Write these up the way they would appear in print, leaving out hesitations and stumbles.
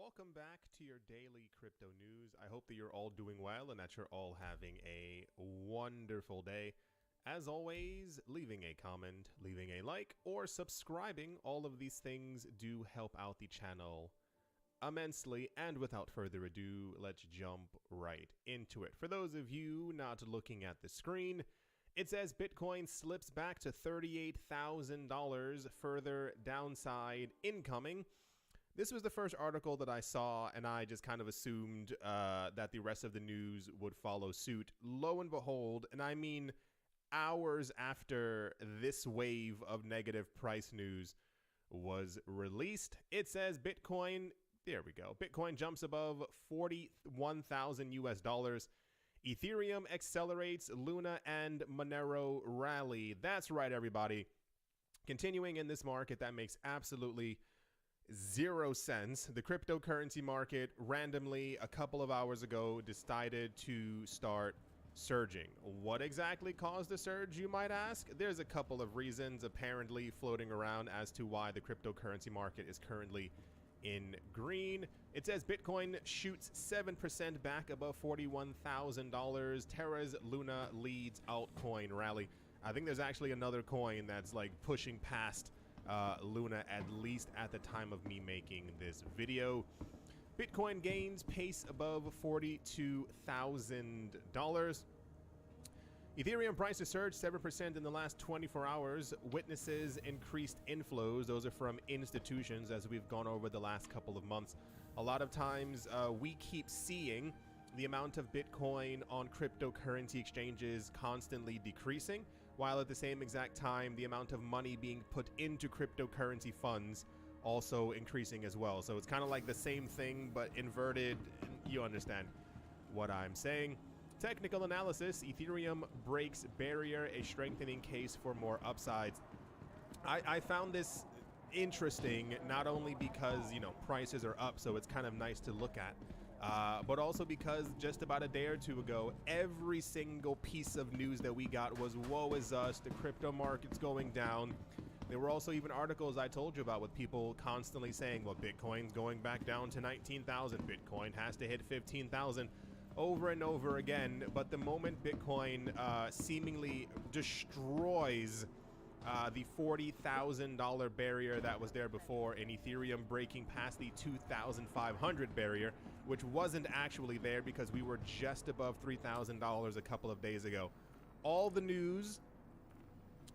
welcome back to your daily crypto news. I hope that you're all doing well and that you're all having a wonderful day. As always, leaving a comment, leaving a like, or subscribing, all of these things do help out the channel immensely. And without further ado, let's jump right into it. For those of you not looking at the screen, it says Bitcoin slips back to $38,000, further downside incoming. This was the first article that I saw, and I just kind of assumed that the rest of the news would follow suit. Lo and behold, and I mean hours after this wave of negative price news was released, it says Bitcoin, there we go, Bitcoin jumps above 41,000 US dollars. Ethereum accelerates, Luna and Monero rally. That's right, everybody. Continuing in this market that makes absolutely zero sense. The cryptocurrency market randomly a couple of hours ago decided to start surging. What exactly caused the surge, you might ask? There's a couple of reasons apparently floating around as to why the cryptocurrency market is currently in green. It says Bitcoin shoots 7% back above $41,000. Terra's Luna leads altcoin rally. I think there's actually another coin that's like pushing past Luna, at least at the time of me making this video. Bitcoin gains pace above $42,000. Ethereum prices surged 7% in the last 24 hours. Witnesses increased inflows. Those are from institutions, as we've gone over the last couple of months. A lot of times we keep seeing the amount of Bitcoin on cryptocurrency exchanges constantly decreasing, while at the same exact time, the amount of money being put into cryptocurrency funds also increasing as well. So it's kind of like the same thing, but inverted. You understand what I'm saying. Technical analysis, Ethereum breaks barrier, a strengthening case for more upsides. I found this interesting, not only because, you know, prices are up, so it's kind of nice to look at, but also because just about a day or two ago, every single piece of news that we got was woe is us, the crypto market's going down. There were also even articles I told you about with people constantly saying, well, Bitcoin's going back down to 19,000. Bitcoin has to hit 15,000 over and over again. But the moment Bitcoin seemingly destroys the $40,000 barrier that was there before, and Ethereum breaking past the 2,500 barrier, which wasn't actually there because we were just above $3,000 a couple of days ago. All the news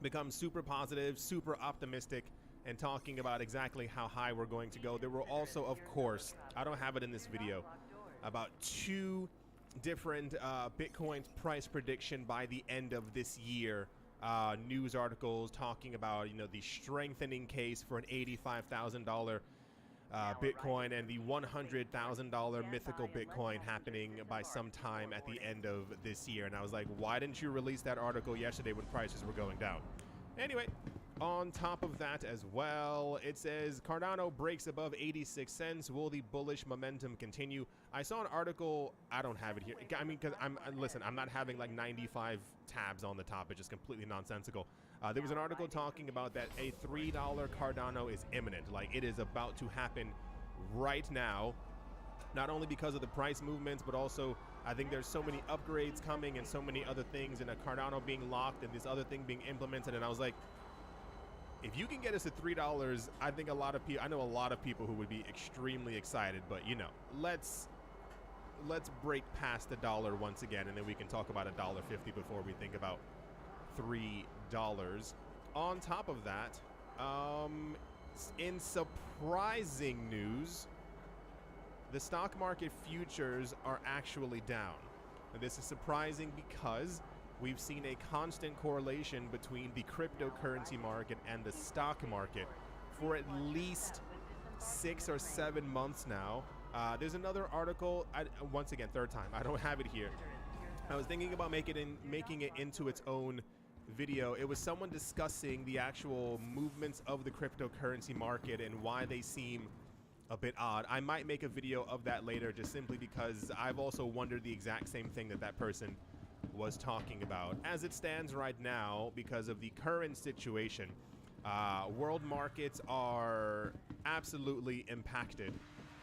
becomes super positive, super optimistic, and talking about exactly how high we're going to go. There were also, of course, I don't have it in this video, about two different Bitcoin's price prediction by the end of this year. News articles talking about, you know, the strengthening case for an $85,000 Bitcoin and the $100,000 mythical Bitcoin happening by some time at the end of this year. And I was like, why didn't you release that article yesterday when prices were going down? Anyway, on top of that as well, it says Cardano breaks above 86 cents. Will the bullish momentum continue? I saw an article. I don't have it here. I mean, because listen, I'm not having like 95 tabs on the top. It's just completely nonsensical. There was an article talking about that a $3 Cardano is imminent. Like, it is about to happen right now. Not only because of the price movements, but also I think there's so many upgrades coming and so many other things, and a Cardano being locked and this other thing being implemented. And I was like, if you can get us to $3, I think a lot of people, I know a lot of people who would be extremely excited, but you know, let's break past the dollar once again, and then we can talk about $1.50 before we think about $3. On top of that, in surprising news, the stock market futures are actually down. Now, this is surprising because we've seen a constant correlation between the cryptocurrency market and the stock market for at least 6 or 7 months now. There's another article, once again, third time, I don't have it here. I was thinking about making it into its own video. It was someone discussing the actual movements of the cryptocurrency market and why they seem a bit odd. I might make a video of that later, just simply because I've also wondered the exact same thing that person was talking about. As it stands right now, because of the current situation, world markets are absolutely impacted,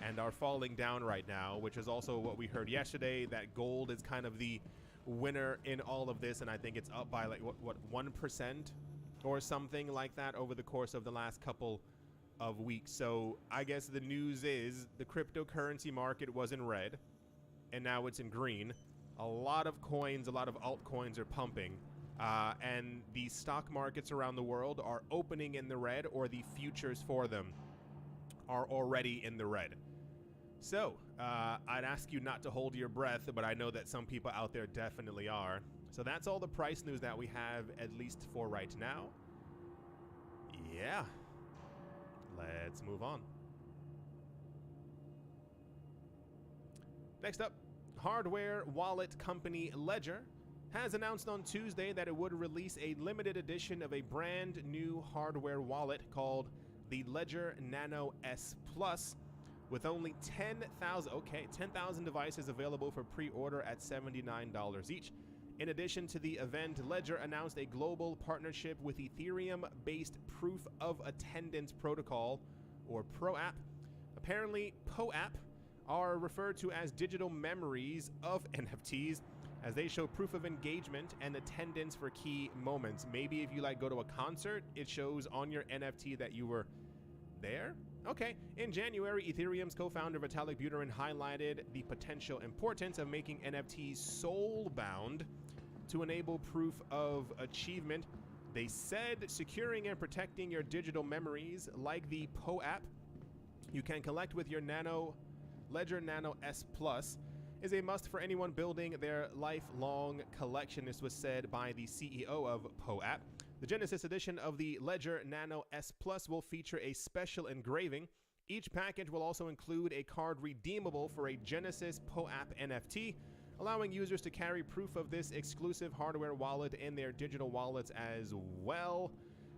and are falling down right now, which is also what we heard yesterday, that gold is kind of the winner in all of this, and I think it's up by like what 1% or something like that over the course of the last couple of weeks. So I guess the news is the cryptocurrency market was in red and now it's in green. A lot of coins, a lot of altcoins are pumping, and the stock markets around the world are opening in the red, or the futures for them are already in the red. So I'd ask you not to hold your breath, but I know that some people out there definitely are. So that's all the price news that we have, at least for right now. Yeah. Let's move on. Next up, hardware wallet company Ledger has announced on Tuesday that it would release a limited edition of a brand new hardware wallet called the Ledger Nano S Plus, with only 10,000 devices available for pre-order at $79 each. In addition to the event, Ledger announced a global partnership with Ethereum-based Proof of Attendance Protocol, or ProApp. Apparently, POAP are referred to as digital memories of NFTs, as they show proof of engagement and attendance for key moments. Maybe if you like go to a concert, it shows on your NFT that you were there? Okay. In January, Ethereum's co-founder Vitalik Buterin highlighted the potential importance of making NFTs soul-bound to enable proof of achievement. They said securing and protecting your digital memories, like the POAP you can collect with your Ledger Nano S Plus, is a must for anyone building their lifelong collection. This was said by the CEO of POAP. The Genesis edition of the Ledger Nano S Plus will feature a special engraving. Each package will also include a card redeemable for a Genesis POAP NFT, allowing users to carry proof of this exclusive hardware wallet in their digital wallets as well.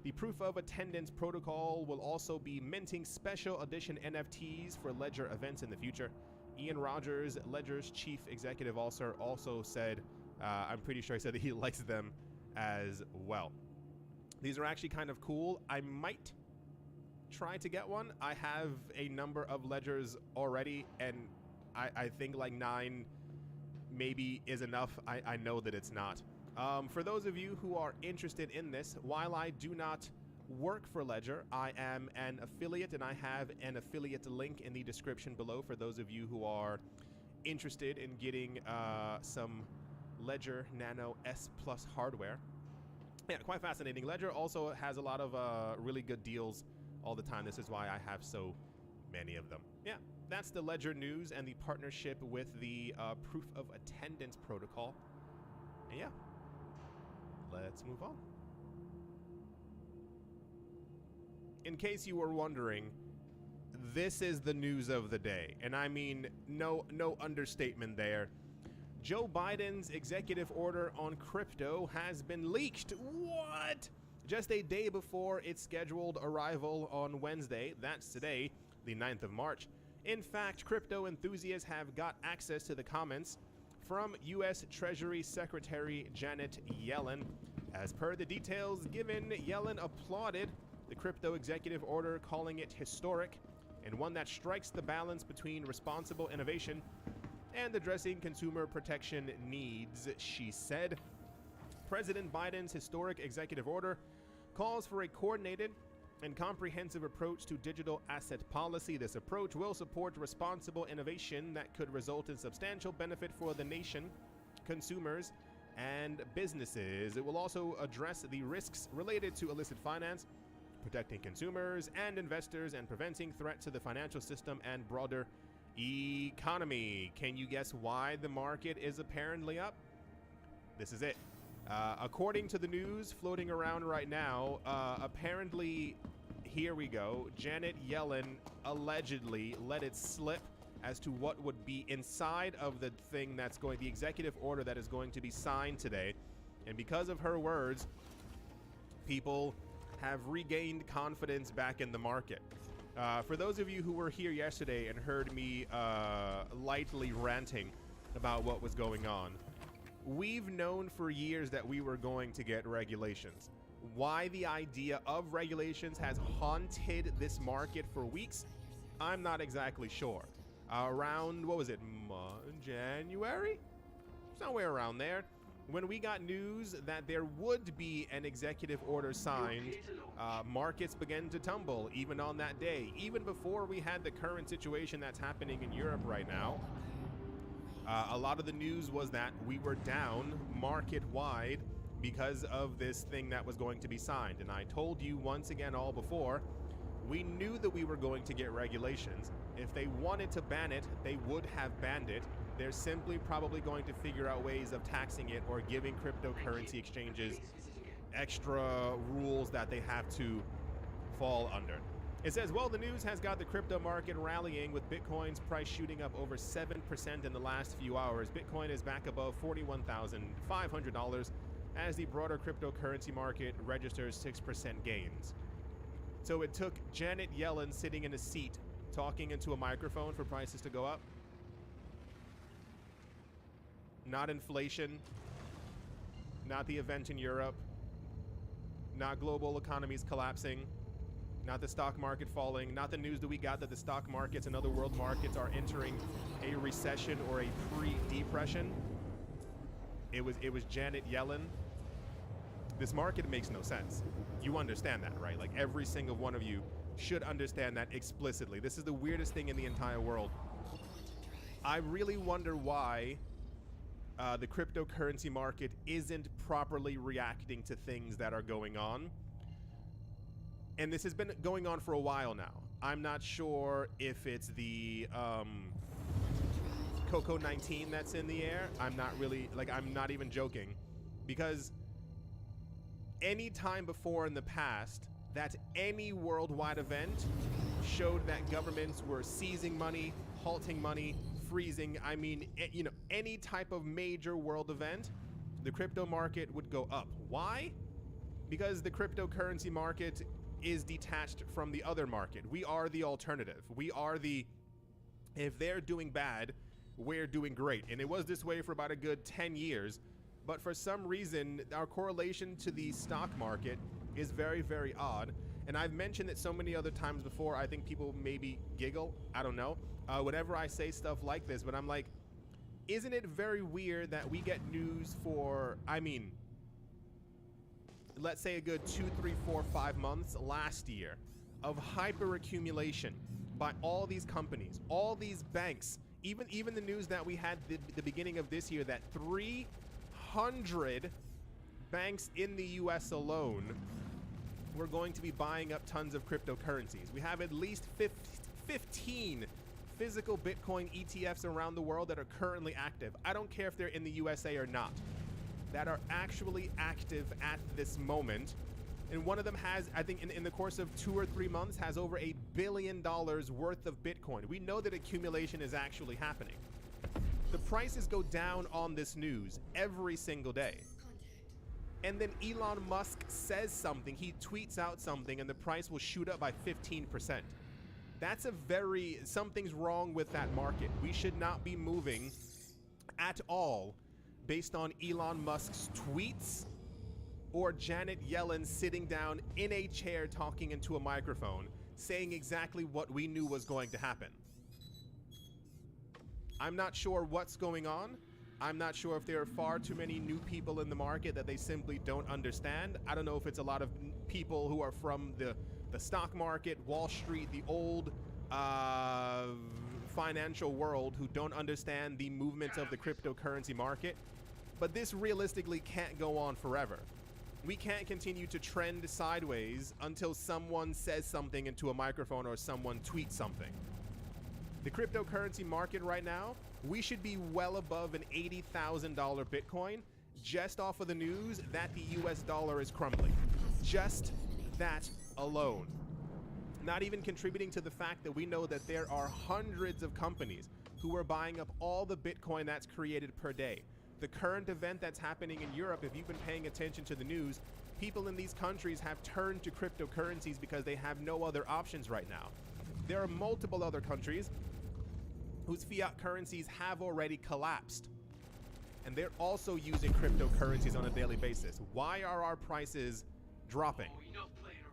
The Proof of Attendance protocol will also be minting special edition NFTs for Ledger events in the future. Ian Rogers, Ledger's chief executive officer, also said, I'm pretty sure he said that he likes them as well. These are actually kind of cool. I might try to get one. I have a number of Ledgers already, and I think like 9 maybe is enough. I know that it's not. For those of you who are interested in this, while I do not work for Ledger, I am an affiliate, and I have an affiliate link in the description below for those of you who are interested in getting some Ledger Nano S Plus hardware. Yeah, quite fascinating. Ledger also has a lot of really good deals all the time. This is why I have so many of them. Yeah, that's the Ledger news and the partnership with the Proof of Attendance protocol. And yeah, let's move on. In case you were wondering, this is the news of the day. And I mean, no understatement there. Joe Biden's executive order on crypto has been leaked. What? Just a day before its scheduled arrival on Wednesday, that's today, the 9th of March. In fact, crypto enthusiasts have got access to the comments from U.S. Treasury Secretary Janet Yellen. As per the details given, Yellen applauded the crypto executive order, calling it historic and one that strikes the balance between responsible innovation and addressing consumer protection needs, she said. President Biden's historic executive order calls for a coordinated and comprehensive approach to digital asset policy. This approach will support responsible innovation that could result in substantial benefit for the nation, consumers, and businesses. It will also address the risks related to illicit finance, protecting consumers and investors, and preventing threats to the financial system and broader economy. Can you guess why the market is apparently up? This is it. According to the news floating around right now, apparently, here we go, Janet Yellen allegedly let it slip as to what would be inside of the thing that's going, the executive order that is going to be signed today. And because of her words, people have regained confidence back in the market. For those of you who were here yesterday and heard me lightly ranting about what was going on, we've known for years that we were going to get regulations. Why the idea of regulations has haunted this market for weeks, I'm not exactly sure. around, what was it, January? Somewhere around there, when we got news that there would be an executive order signed, markets began to tumble even on that day, even before we had the current situation that's happening in Europe right now. A lot of the news was that we were down market-wide because of this thing that was going to be signed. And I told you once again all before, we knew that we were going to get regulations. If they wanted to ban it, they would have banned it. They're simply probably going to figure out ways of taxing it or giving cryptocurrency exchanges extra rules that they have to fall under. It says, well, the news has got the crypto market rallying, with Bitcoin's price shooting up over 7% in the last few hours. Bitcoin is back above $41,500 as the broader cryptocurrency market registers 6% gains. So it took Janet Yellen sitting in a seat talking into a microphone for prices to go up. Not inflation, not the event in Europe, not global economies collapsing, not the stock market falling, not the news that we got that the stock markets and other world markets are entering a recession or a pre-depression. It was Janet Yellen. This market makes no sense. You understand that, right? Like, every single one of you should understand that explicitly. This is the weirdest thing in the entire world. I really wonder why the cryptocurrency market isn't properly reacting to things that are going on. And this has been going on for a while now. I'm not sure if it's the Coco-19 that's in the air. I'm not really, like, I'm not even joking. Because any time before in the past that any worldwide event showed that governments were seizing money, halting money, freezing, I mean, you know, any type of major world event, the crypto market would go up. Why? Because the cryptocurrency market is detached from the other market. We are the alternative. We are the, if they're doing bad, we're doing great. And it was this way for about a good 10 years. But for some reason, our correlation to the stock market is very, very odd. And I've mentioned it so many other times before, I think people maybe giggle. I don't know. Whenever I say stuff like this, but I'm like, isn't it very weird that we get news for, I mean, let's say a good 2, 3, 4, 5 months last year of hyper accumulation by all these companies, all these banks, even the news that we had the beginning of this year that 300 banks in the US alone were going to be buying up tons of cryptocurrencies. We have at least 15 physical Bitcoin ETFs around the world that are currently active. I don't care if they're in the USA or not, that are actually active at this moment. And one of them has, I think in the course of 2 or 3 months, has over $1 billion worth of Bitcoin. We know that accumulation is actually happening. The prices go down on this news every single day. And then Elon Musk says something, he tweets out something, and the price will shoot up by 15%. That's something's wrong with that market. We should not be moving at all based on Elon Musk's tweets or Janet Yellen sitting down in a chair talking into a microphone saying exactly what we knew was going to happen. I'm not sure what's going on. I'm not sure if there are far too many new people in the market that they simply don't understand. I don't know if it's a lot of people who are from the stock market, Wall Street, the old financial world who don't understand the movements of the cryptocurrency market. But this realistically can't go on forever. We can't continue to trend sideways until someone says something into a microphone or someone tweets something. The cryptocurrency market right now, we should be well above an $80,000 Bitcoin just off of the news that the US dollar is crumbling. Just that alone. Not even contributing to the fact that we know that there are hundreds of companies who are buying up all the Bitcoin that's created per day. The current event that's happening in Europe, if you've been paying attention to the news, people in these countries have turned to cryptocurrencies because they have no other options right now. There are multiple other countries whose fiat currencies have already collapsed, and they're also using cryptocurrencies on a daily basis. Why are our prices dropping?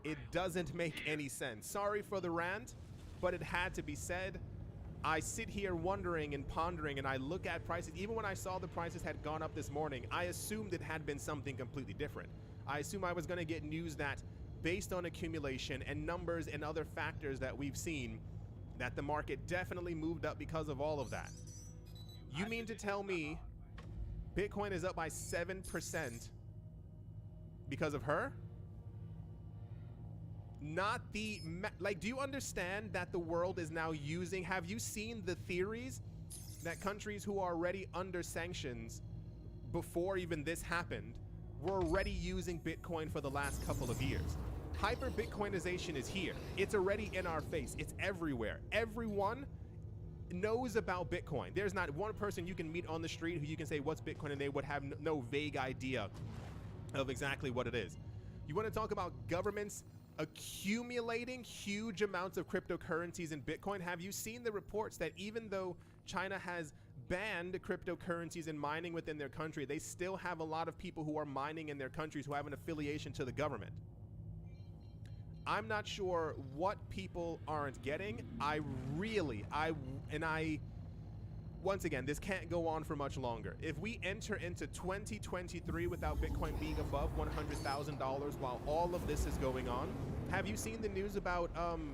It doesn't make any sense. Sorry for the rant, but it had to be said. I sit here wondering and pondering, and I look at prices. Even when I saw the prices had gone up this morning, I assumed it had been something completely different. I assumed I was going to get news that, based on accumulation and numbers and other factors that we've seen, that the market definitely moved up because of all of that. You mean to tell me Bitcoin is up by 7% because of her? Not the, like, do you understand that the world is now using, have you seen the theories that countries who are already under sanctions before even this happened were already using Bitcoin for the last couple of years? Hyper Bitcoinization is here. It's already in our face. It's everywhere. Everyone knows about Bitcoin. There's not one person you can meet on the street who you can say, what's Bitcoin? And they would have no vague idea of exactly what it is. You want to talk about governments accumulating huge amounts of cryptocurrencies in Bitcoin? Have you seen the reports that even though China has banned cryptocurrencies and mining within their country, they still have a lot of people who are mining in their countries who have an affiliation to the government? I'm not sure what people aren't getting. Once again, this can't go on for much longer. If we enter into 2023 without Bitcoin being above $100,000 while all of this is going on, have you seen the news about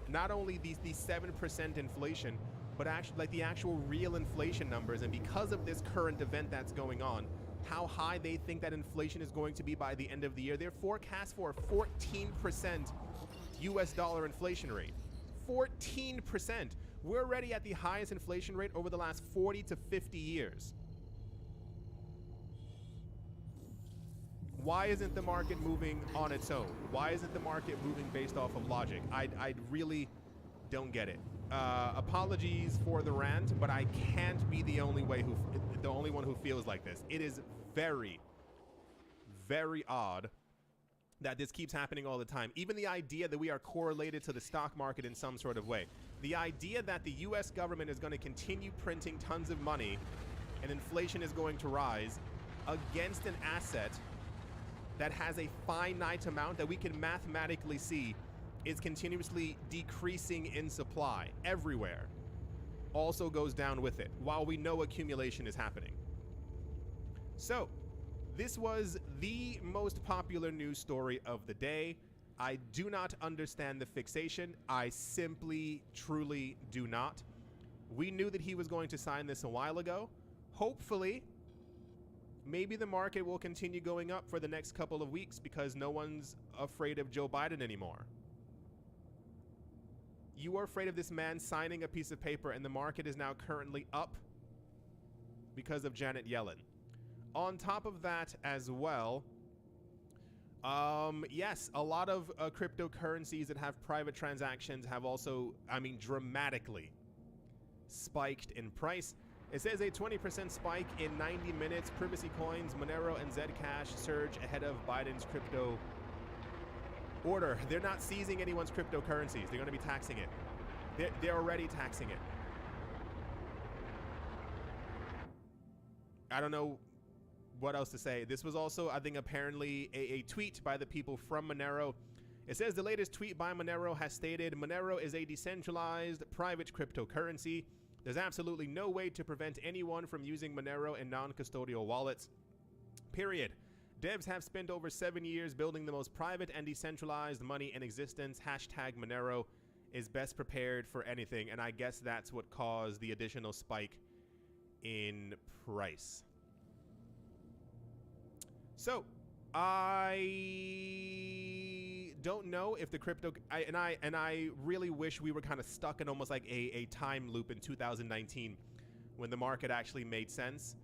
not only these 7% inflation, but actually like the actual real inflation numbers? And because of this current event that's going on, how high they think that inflation is going to be by the end of the year. They're forecast for a 14% US dollar inflation rate. 14%. We're already at the highest inflation rate over the last 40 to 50 years. Why isn't the market moving on its own? Why isn't the market moving based off of logic? I really don't get it. Apologies for the rant, but I can't be the only one who feels like this. It is very, very odd that this keeps happening all the time. Even the idea that we are correlated to the stock market in some sort of way. The idea that the US government is going to continue printing tons of money and inflation is going to rise against an asset that has a finite amount that we can mathematically see is continuously decreasing in supply everywhere, also goes down with it, while we know accumulation is happening. So, this was the most popular news story of the day. I do not understand the fixation. I simply, truly do not. We knew that he was going to sign this a while ago. Hopefully, maybe the market will continue going up for the next couple of weeks because no one's afraid of Joe Biden anymore. You are afraid of this man signing a piece of paper, and the market is now currently up because of Janet Yellen. On top of that as well, yes, a lot of cryptocurrencies that have private transactions have also, dramatically spiked in price. It says a 20% spike in 90 minutes. Privacy Coins, Monero, and Zcash surge ahead of Biden's crypto order. They're not seizing anyone's cryptocurrencies. They're going to be taxing it. They're already taxing it. I don't know what else to say. This was also, I think, apparently a tweet by the people from Monero. It says the latest tweet by Monero has stated, Monero is a decentralized private cryptocurrency. There's absolutely no way to prevent anyone from using Monero in non-custodial wallets. Period. Devs have spent over 7 years building the most private and decentralized money in existence. Hashtag Monero is best prepared for anything. And I guess that's what caused the additional spike in price. So, I don't know if the crypto, I really wish we were kind of stuck in almost like a time loop in 2019 when the market actually made sense.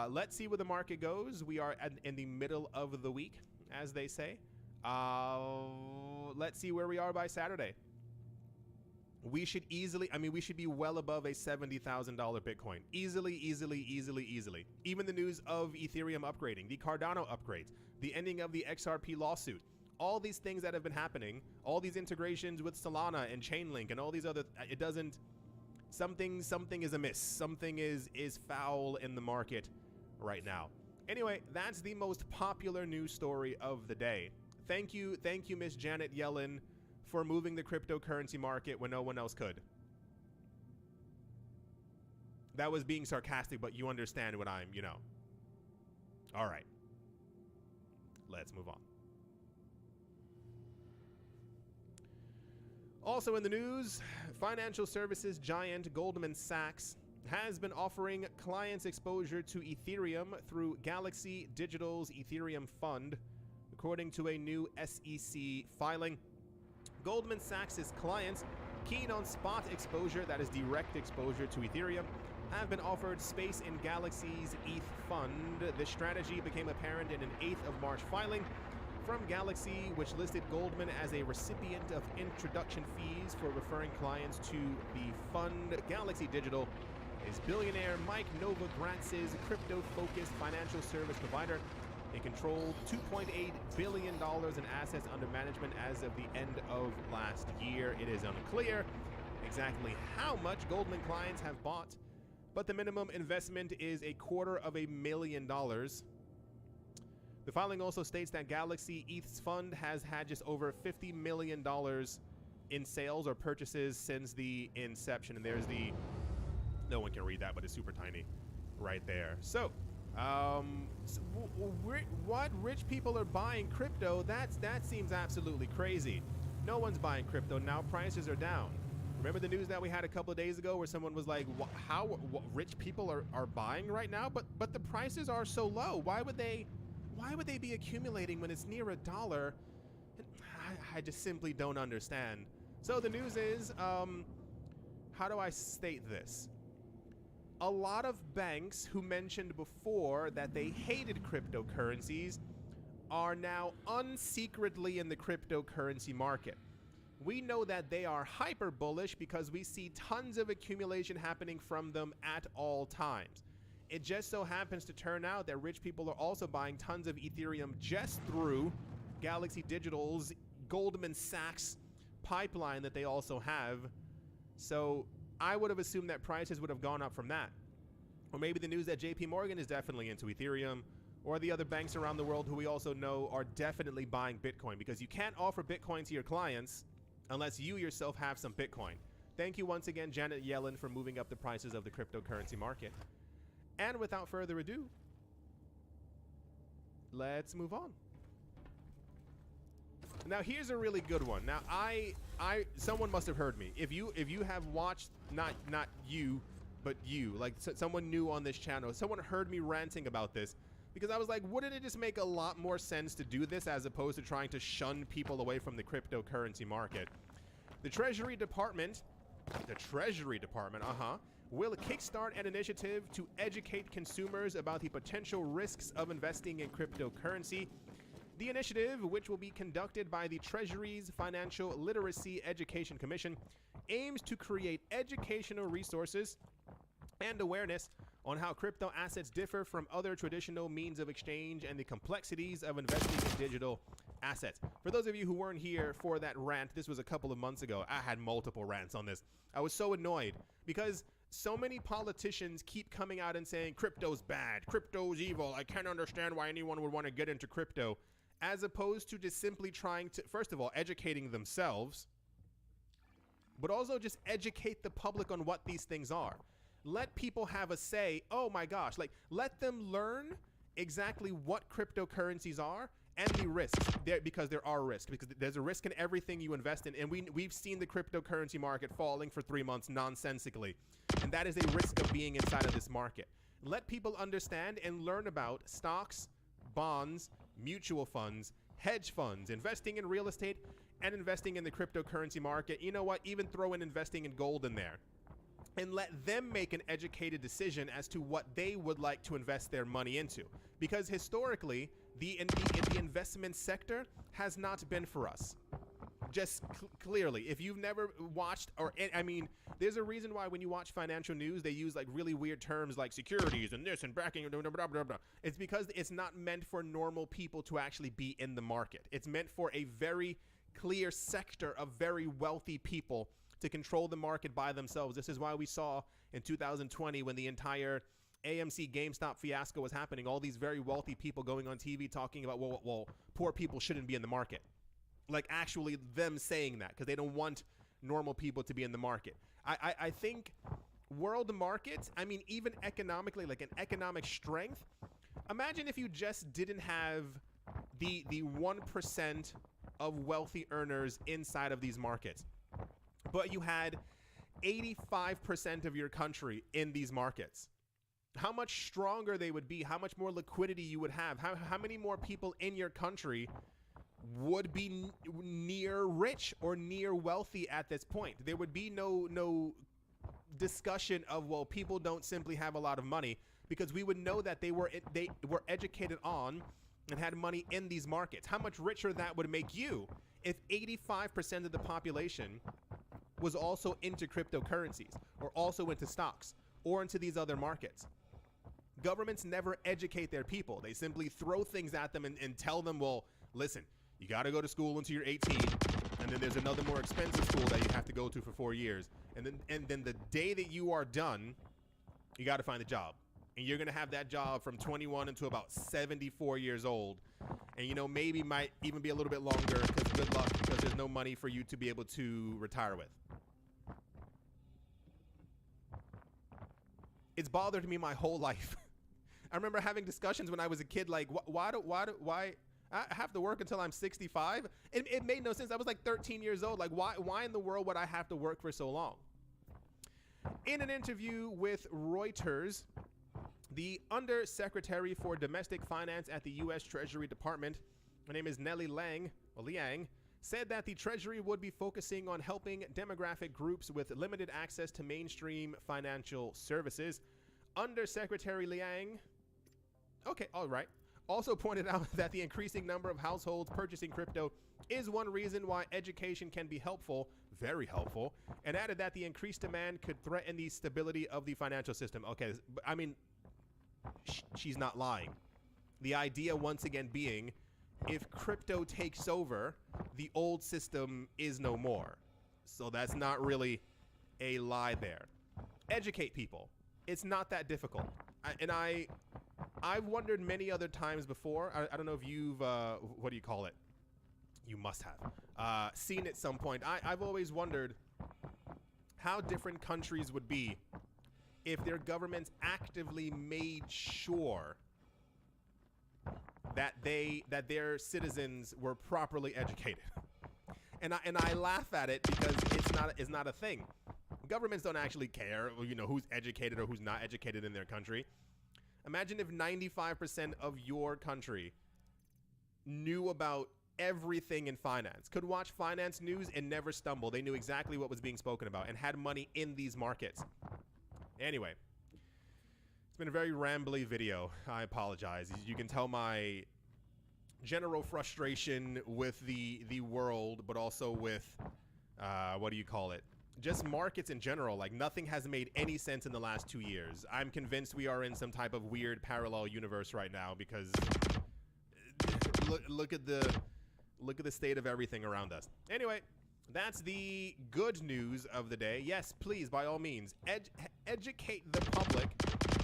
Let's see where the market goes. We are in the middle of the week, as they say. Let's see where we are by Saturday. We should easily, we should be well above a $70,000 Bitcoin. Easily. Even the news of Ethereum upgrading, the Cardano upgrades, the ending of the XRP lawsuit, all these things that have been happening, all these integrations with Solana and Chainlink and all these other, it doesn't, something is amiss. Something is foul in the market right now. Anyway, that's the most popular news story of the day. Thank you, Miss Janet Yellen, for moving the cryptocurrency market when no one else could. That was being sarcastic, but you understand what I'm, All right. Let's move on. Also in the news, financial services giant Goldman Sachs has been offering clients exposure to Ethereum through Galaxy Digital's Ethereum Fund, according to a new SEC filing. Goldman Sachs' clients keen on spot exposure, that is direct exposure to Ethereum, have been offered space in Galaxy's ETH Fund. This strategy became apparent in an 8th of March filing from Galaxy, which listed Goldman as a recipient of introduction fees for referring clients to the fund. Galaxy Digital is billionaire Mike Novogratz's crypto-focused financial service provider. It controlled $2.8 billion in assets under management as of the end of last year. It is unclear exactly how much Goldman clients have bought, but the minimum investment is $250,000. The filing also states that Galaxy ETH's fund has had just over $50 million in sales or purchases since the inception. And there's the, no one can read that, but it's super tiny right there. So, what rich people are buying crypto, that seems absolutely crazy. No one's buying crypto now. Prices are down. Remember the news that we had a couple of days ago where someone was like, how rich people are buying right now? But the prices are so low. Why would they be accumulating when it's near $1? I just simply don't understand. So the news is, how do I state this? A lot of banks who mentioned before that they hated cryptocurrencies are now unsecretly in the cryptocurrency market. We know that they are hyper bullish because we see tons of accumulation happening from them at all times. It just so happens to turn out that rich people are also buying tons of Ethereum just through Galaxy Digital's Goldman Sachs pipeline that they also have. So I would have assumed that prices would have gone up from that. Or maybe the news that JP Morgan is definitely into Ethereum, or the other banks around the world who we also know are definitely buying Bitcoin, because you can't offer Bitcoin to your clients unless you yourself have some Bitcoin. Thank you once again, Janet Yellen, for moving up the prices of the cryptocurrency market. And without further ado, let's move on. Now here's a really good one. Now someone must have heard me. If you have watched, not you, but you, like someone new on this channel, someone heard me ranting about this, because I was like, wouldn't it just make a lot more sense to do this as opposed to trying to shun people away from the cryptocurrency market? The Treasury Department, will kickstart an initiative to educate consumers about the potential risks of investing in cryptocurrency. The initiative, which will be conducted by the Treasury's Financial Literacy Education Commission, aims to create educational resources and awareness on how crypto assets differ from other traditional means of exchange and the complexities of investing in digital assets. For those of you who weren't here for that rant, this was a couple of months ago. I had multiple rants on this. I was so annoyed because so many politicians keep coming out and saying crypto's bad, crypto's evil, I can't understand why anyone would want to get into crypto, as opposed to just simply trying to, first of all, educating themselves, but also just educate the public on what these things are. Let people have a say. Oh my gosh, like let them learn exactly what cryptocurrencies are and the risks there, because there are risks, because there's a risk in everything you invest in. And we've seen the cryptocurrency market falling for 3 months nonsensically. And that is a risk of being inside of this market. Let people understand and learn about stocks, bonds, mutual funds, hedge funds, investing in real estate, and investing in the cryptocurrency market. You know what? Even throw in investing in gold in there. And let them make an educated decision as to what they would like to invest their money into. Because historically, the investment sector has not been for us. Just clearly, if you've never watched, or I mean, there's a reason why when you watch financial news, they use like really weird terms like securities and this and backing, blah, blah, blah, blah. It's because it's not meant for normal people to actually be in the market. It's meant for a very clear sector of very wealthy people to control the market by themselves. This is why we saw in 2020 when the entire AMC GameStop fiasco was happening, all these very wealthy people going on TV talking about, well, poor people shouldn't be in the market. Like actually them saying that because they don't want normal people to be in the market. I think world market, I mean, even economically, like an economic strength, imagine if you just didn't have the 1% of wealthy earners inside of these markets, but you had 85% of your country in these markets. How much stronger they would be, how much more liquidity you would have, how many more people in your country would be near rich or near wealthy at this point. There would be no discussion of, well, people don't simply have a lot of money, because we would know that they were educated on and had money in these markets. How much richer that would make you if 85% of the population was also into cryptocurrencies or also into stocks or into these other markets. Governments never educate their people. They simply throw things at them and tell them, well, listen, you got to go to school until you're 18, and then there's another more expensive school that you have to go to for 4 years. And then the day that you are done, you got to find a job. And you're going to have that job from 21 until about 74 years old. And, you know, maybe might even be a little bit longer, because good luck, because there's no money for you to be able to retire with. It's bothered me my whole life. I remember having discussions when I was a kid, like, why I have to work until I'm 65? It made no sense. I was like 13 years old. Like, why in the world would I have to work for so long? In an interview with Reuters, the Undersecretary for Domestic Finance at the U.S. Treasury Department, her name is Nellie Liang, said that the Treasury would be focusing on helping demographic groups with limited access to mainstream financial services. Undersecretary Liang, okay, all right, also pointed out that the increasing number of households purchasing crypto is one reason why education can be helpful, very helpful, and added that the increased demand could threaten the stability of the financial system. Okay, I mean, she's not lying. The idea, once again, being, if crypto takes over, the old system is no more. So that's not really a lie there. Educate people. It's not that difficult. I've wondered many other times before. I don't know if you've, what do you call it? You must have seen at some point. I've always wondered how different countries would be if their governments actively made sure that their citizens were properly educated. And I laugh at it because it's not a thing. Governments don't actually care, you know, who's educated or who's not educated in their country. Imagine if 95% of your country knew about everything in finance, could watch finance news and never stumble. They knew exactly what was being spoken about and had money in these markets. Anyway, it's been a very rambly video. I apologize. You can tell my general frustration with the world, but also with, what do you call it? Just markets in general. Like, nothing has made any sense in the last 2 years. I'm convinced we are in some type of weird parallel universe right now, because look at the state of everything around us. Anyway, that's the good news of the day. Yes, please, by all means, educate the public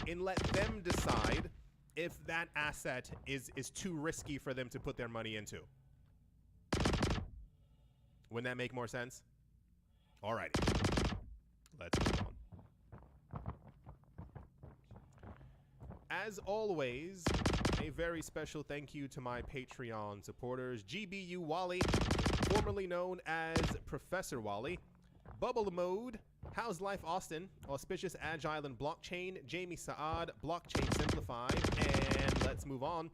and let them decide if that asset is too risky for them to put their money into. Wouldn't that make more sense? Alrighty, let's move on. As always, a very special thank you to my Patreon supporters: GBU Wally, formerly known as Professor Wally; Bubble Mode, How's Life Austin, Auspicious Agile and Blockchain, Jamie Saad, Blockchain Simplified, and let's move on.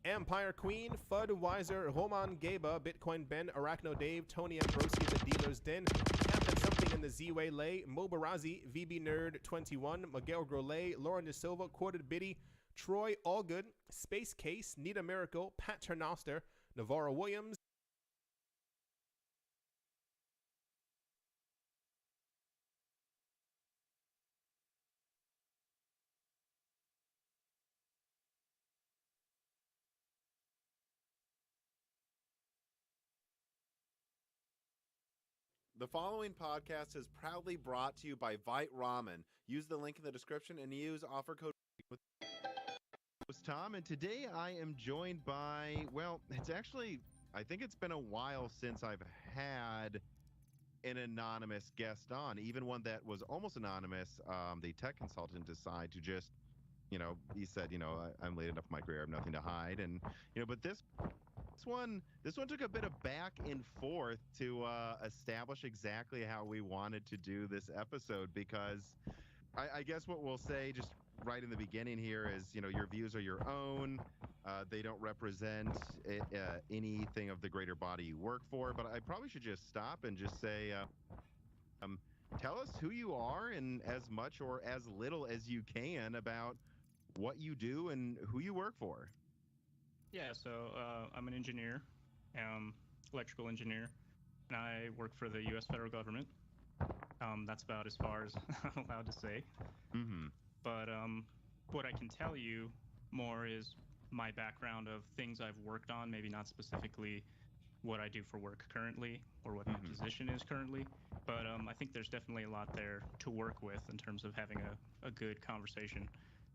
Empire Queen, Fudd Wiser, Roman Geba, Bitcoin Ben, Arachno Dave, Tony Ambrosi, The Dealer's Den, Captain Something in the Z-Way Lay, Mobarazi, VB Nerd 21, Miguel Grolet, Lauren De Silva, Quartered Biddy, Troy Allgood, Space Case, Nita Miracle, Pat Ternoster, Navarro Williams. The following podcast is proudly brought to you by Vite Ramen. Use the link in the description and use offer code. It's Tom, and today I am joined by, well, it's actually, I think it's been a while since I've had an anonymous guest on, even one that was almost anonymous. The tech consultant decided to just, he said, I'm late enough in my career, I have nothing to hide. And, but this one took a bit of back and forth to establish exactly how we wanted to do this episode, because I guess what we'll say just right in the beginning here is, your views are your own. They don't represent anything of the greater body you work for. But I probably should just stop and just say, tell us who you are and as much or as little as you can about what you do and who you work for. Yeah, so I'm an engineer, electrical engineer, and I work for the U.S. federal government. That's about as far as I'm allowed to say. Mm-hmm. But what I can tell you more is my background of things I've worked on, maybe not specifically what I do for work currently or what my position is currently. But I think there's definitely a lot there to work with in terms of having a good conversation.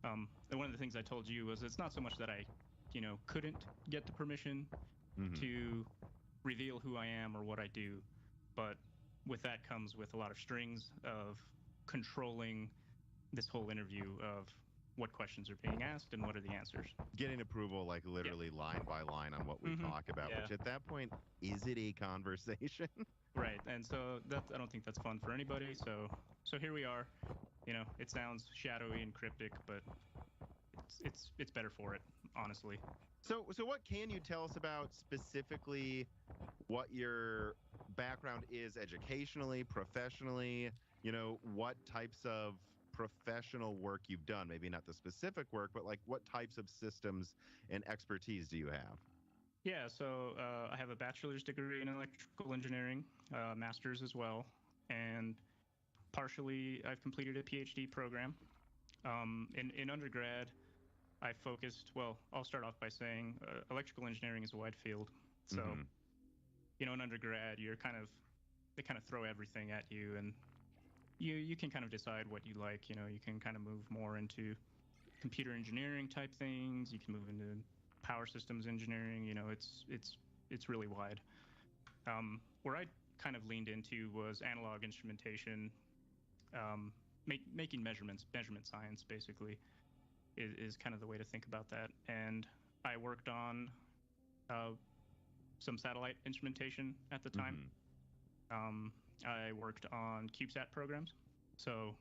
And one of the things I told you was it's not so much that I couldn't get the permission to reveal who I am or what I do, but with that comes with a lot of strings of controlling this whole interview of what questions are being asked and what are the answers. Getting approval, like literally line by line on what we talk about, which at that point, is it a conversation? Right, and so I don't think that's fun for anybody. So here we are. It sounds shadowy and cryptic, but it's better for it, honestly. So what can you tell us about specifically what your background is educationally, professionally? What types of professional work you've done? Maybe not the specific work, but like what types of systems and expertise do you have? Yeah, so I have a bachelor's degree in electrical engineering, master's as well, and partially I've completed a PhD program. In undergrad, I focused, I'll start off by saying electrical engineering is a wide field. So, in undergrad, they kind of throw everything at you, and you can kind of decide what you like. You can kind of move more into computer engineering type things. You can move into power systems engineering. It's really wide. Where I kind of leaned into was analog instrumentation, making measurement science, basically. Is kind of the way to think about that. And I worked on some satellite instrumentation at the time. I worked on CubeSat programs. So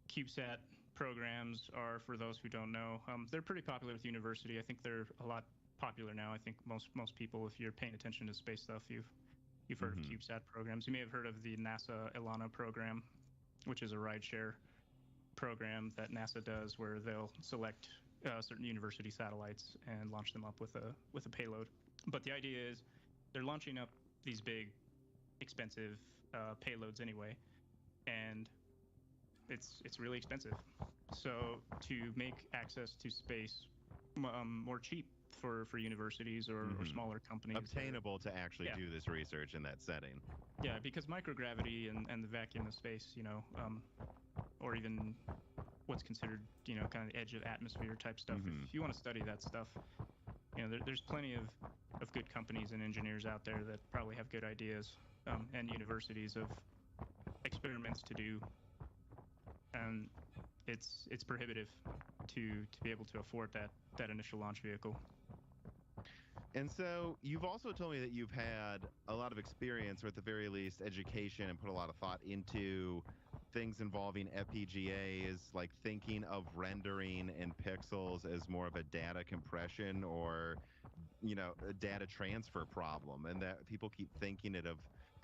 CubeSat programs are, for those who don't know, they're pretty popular with university. I think they're a lot popular now. I think most people, if you're paying attention to space stuff, you've heard of CubeSat programs. You may have heard of the NASA ELANA program, which is a rideshare program that NASA does where they'll select certain university satellites and launch them up with a payload. But the idea is they're launching up these big, expensive payloads anyway, and it's really expensive. So to make access to space more cheap for universities or smaller companies, obtainable to actually do this research in that setting. Yeah, because microgravity and the vacuum of space, or even what's considered, kind of the edge of atmosphere type stuff. If you want to study that stuff, there's plenty of good companies and engineers out there that probably have good ideas, and universities of experiments to do. And it's prohibitive to be able to afford that initial launch vehicle. And so you've also told me that you've had a lot of experience, or at the very least education, and put a lot of thought into things involving FPGAs, like thinking of rendering in pixels as more of a data compression or, a data transfer problem. And that people keep thinking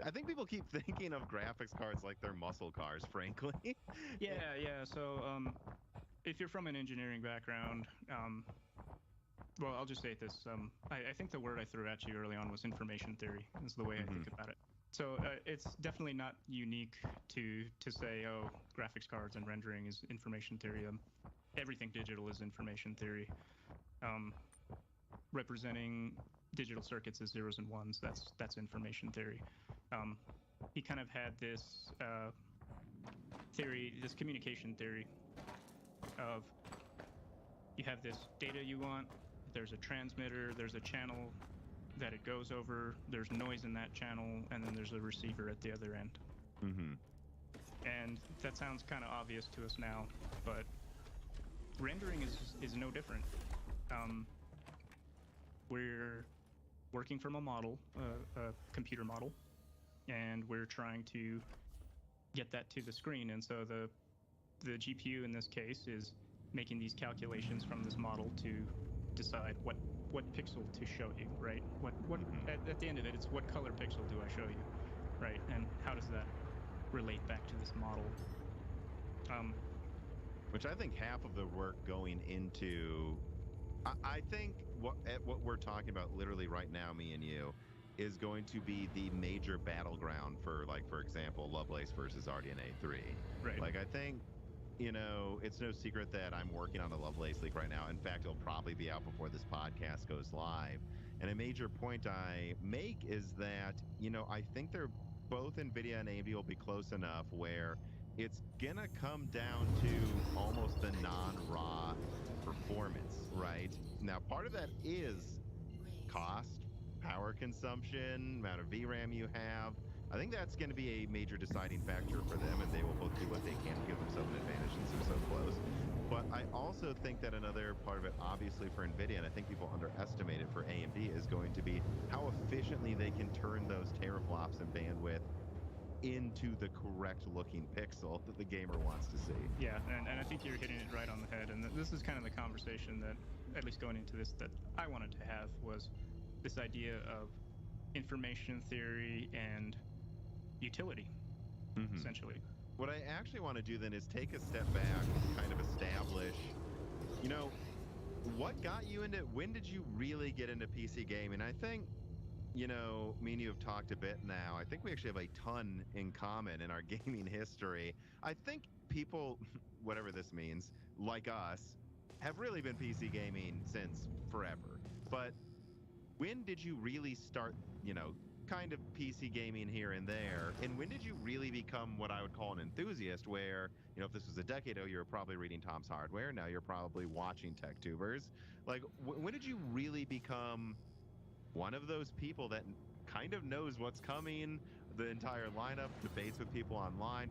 I think people keep thinking of graphics cards like they're muscle cars, frankly. Yeah. So if you're from an engineering background, I'll just say this. I think the word I threw at you early on was information theory, is the way I think about it. So it's definitely not unique to say, oh, graphics cards and rendering is information theory. Everything digital is information theory. Representing digital circuits as zeros and ones, that's information theory. He kind of had this theory, this communication theory of you have this data you want, there's a transmitter, there's a channel that it goes over, there's noise in that channel, and then there's a receiver at the other end. Mm-hmm. And that sounds kind of obvious to us now, but rendering is no different. We're working from a model, a computer model, and we're trying to get that to the screen. And so the GPU in this case is making these calculations from this model to decide what pixel to show you, right? What at the end of it, it's what color pixel do I show you, right? And how does that relate back to this model? Which I think half of the work going into, I think what we're talking about literally right now, me and you, is going to be the major battleground for, like, for example, Lovelace versus RDNA 3. Right. Like, I think, you know, it's no secret that I'm working on a Lovelace leak right now. In fact, it'll probably be out before this podcast goes live. And a major point I make is that, you know, I think they're both NVIDIA and AMD will be close enough where it's gonna come down to almost the non-raw performance, right? Now, part of that is cost, power consumption, amount of VRAM you have. I think that's going to be a major deciding factor for them, and they will both do what they can to give themselves an advantage since they're so close. But I also think that another part of it, obviously for NVIDIA, and I think people underestimate it for AMD, is going to be how efficiently they can turn those teraflops and bandwidth into the correct looking pixel that the gamer wants to see. Yeah, and I think you're hitting it right on the head. And this is kind of the conversation that, at least going into this, that I wanted to have, was this idea of information theory and utility, essentially. What I actually want to do then is take a step back and kind of establish, you know, what got you into, when did you really get into PC gaming? I think, you know, me and you have talked a bit now. I think we actually have a ton in common in our gaming history. I think people, whatever this means, like us, have really been PC gaming since forever. But when did you really start, you know, kind of PC gaming here and there? And when did you really become what I would call an enthusiast, where, you know, if this was a decade ago, you were probably reading Tom's Hardware. Now you're probably watching TechTubers. Like, when did you really become one of those people that kind of knows what's coming, the entire lineup, debates with people online,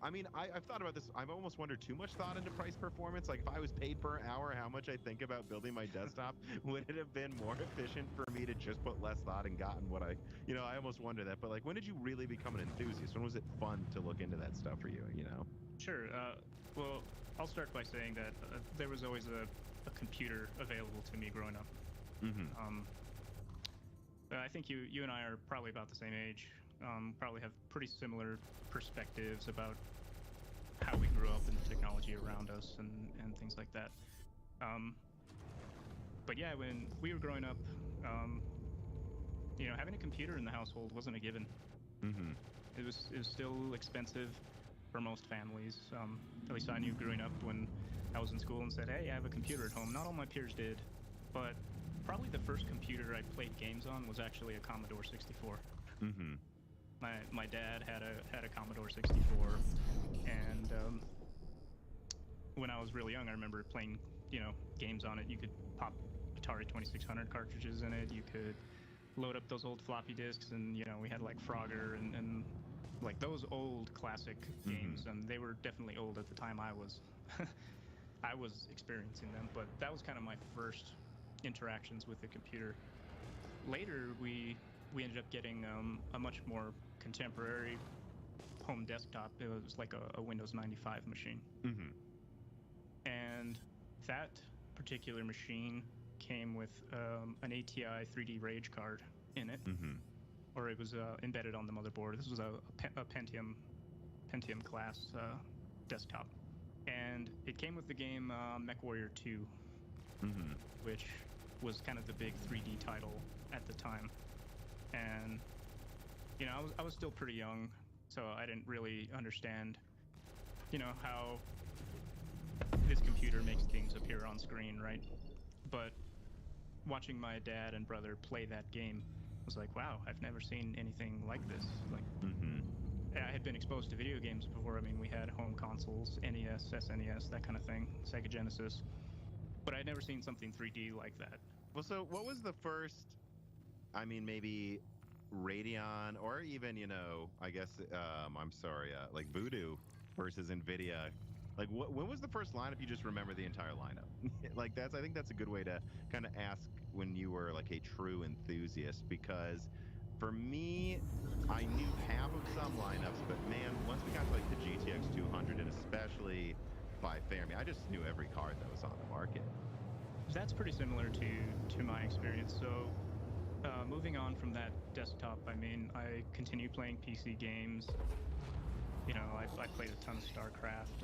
I mean, I've thought about this. I've almost wondered too much thought into price performance. Like, if I was paid per hour, how much I think about building my desktop, would it have been more efficient for me to just put less thought and gotten what I almost wonder that. But, like, when did you really become an enthusiast? When was it fun to look into that stuff for you, you know? Sure. Well, I'll start by saying that there was always a computer available to me growing up. I think you and I are probably about the same age. Probably have pretty similar perspectives about how we grew up and the technology around us and things like that. But yeah, when we were growing up, you know, having a computer in the household wasn't a given. It was still expensive for most families. At least I knew growing up when I was in school and said, "Hey, I have a computer at home." Not all my peers did, but probably the first computer I played games on was actually a Commodore 64. My dad had a Commodore 64, and when I was really young, I remember playing, you know, games on it. You could pop Atari 2600 cartridges in it. You could load up those old floppy disks, and, you know, we had like Frogger and like those old classic games, and they were definitely old at the time I was I was experiencing them. But that was kind of my first interactions with the computer. Later, we ended up getting a much more contemporary home desktop. It was like a Windows 95 machine. And that particular machine came with an ATI 3D Rage card in it, or it was embedded on the motherboard. This was a Pentium class desktop, and it came with the game MechWarrior 2, which was kind of the big 3D title at the time. And, you know, I was still pretty young, so I didn't really understand, you know, how this computer makes things appear on screen, right? But watching my dad and brother play that game was like, wow, I've never seen anything like this. Like, I had been exposed to video games before. I mean, we had home consoles, NES, SNES, that kind of thing, Sega Genesis, but I'd never seen something 3D like that. Well, so what was the first, I mean, maybe Radeon or even, I guess, I'm sorry, like Voodoo versus NVIDIA. Like, when was the first lineup? You just remember the entire lineup. Like, I think that's a good way to kind of ask when you were like a true enthusiast, because for me, I knew half of some lineups, but man, once we got to like the GTX 200 and especially by Fermi, I just knew every card that was on the market. That's pretty similar to my experience. So, moving on from that desktop, I mean, I continue playing PC games. I played a ton of StarCraft.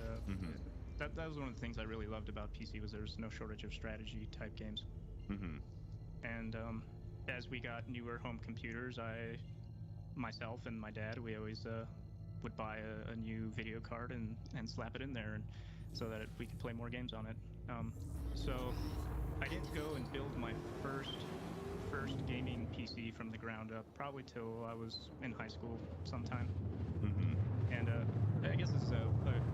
That was one of the things I really loved about PC, was there's no shortage of strategy type games. And as we got newer home computers, myself and my dad, we always would buy a new video card and slap it in there, and so that we could play more games on it. So I didn't go and build my first gaming PC from the ground up probably till I was in high school sometime. And I guess this is a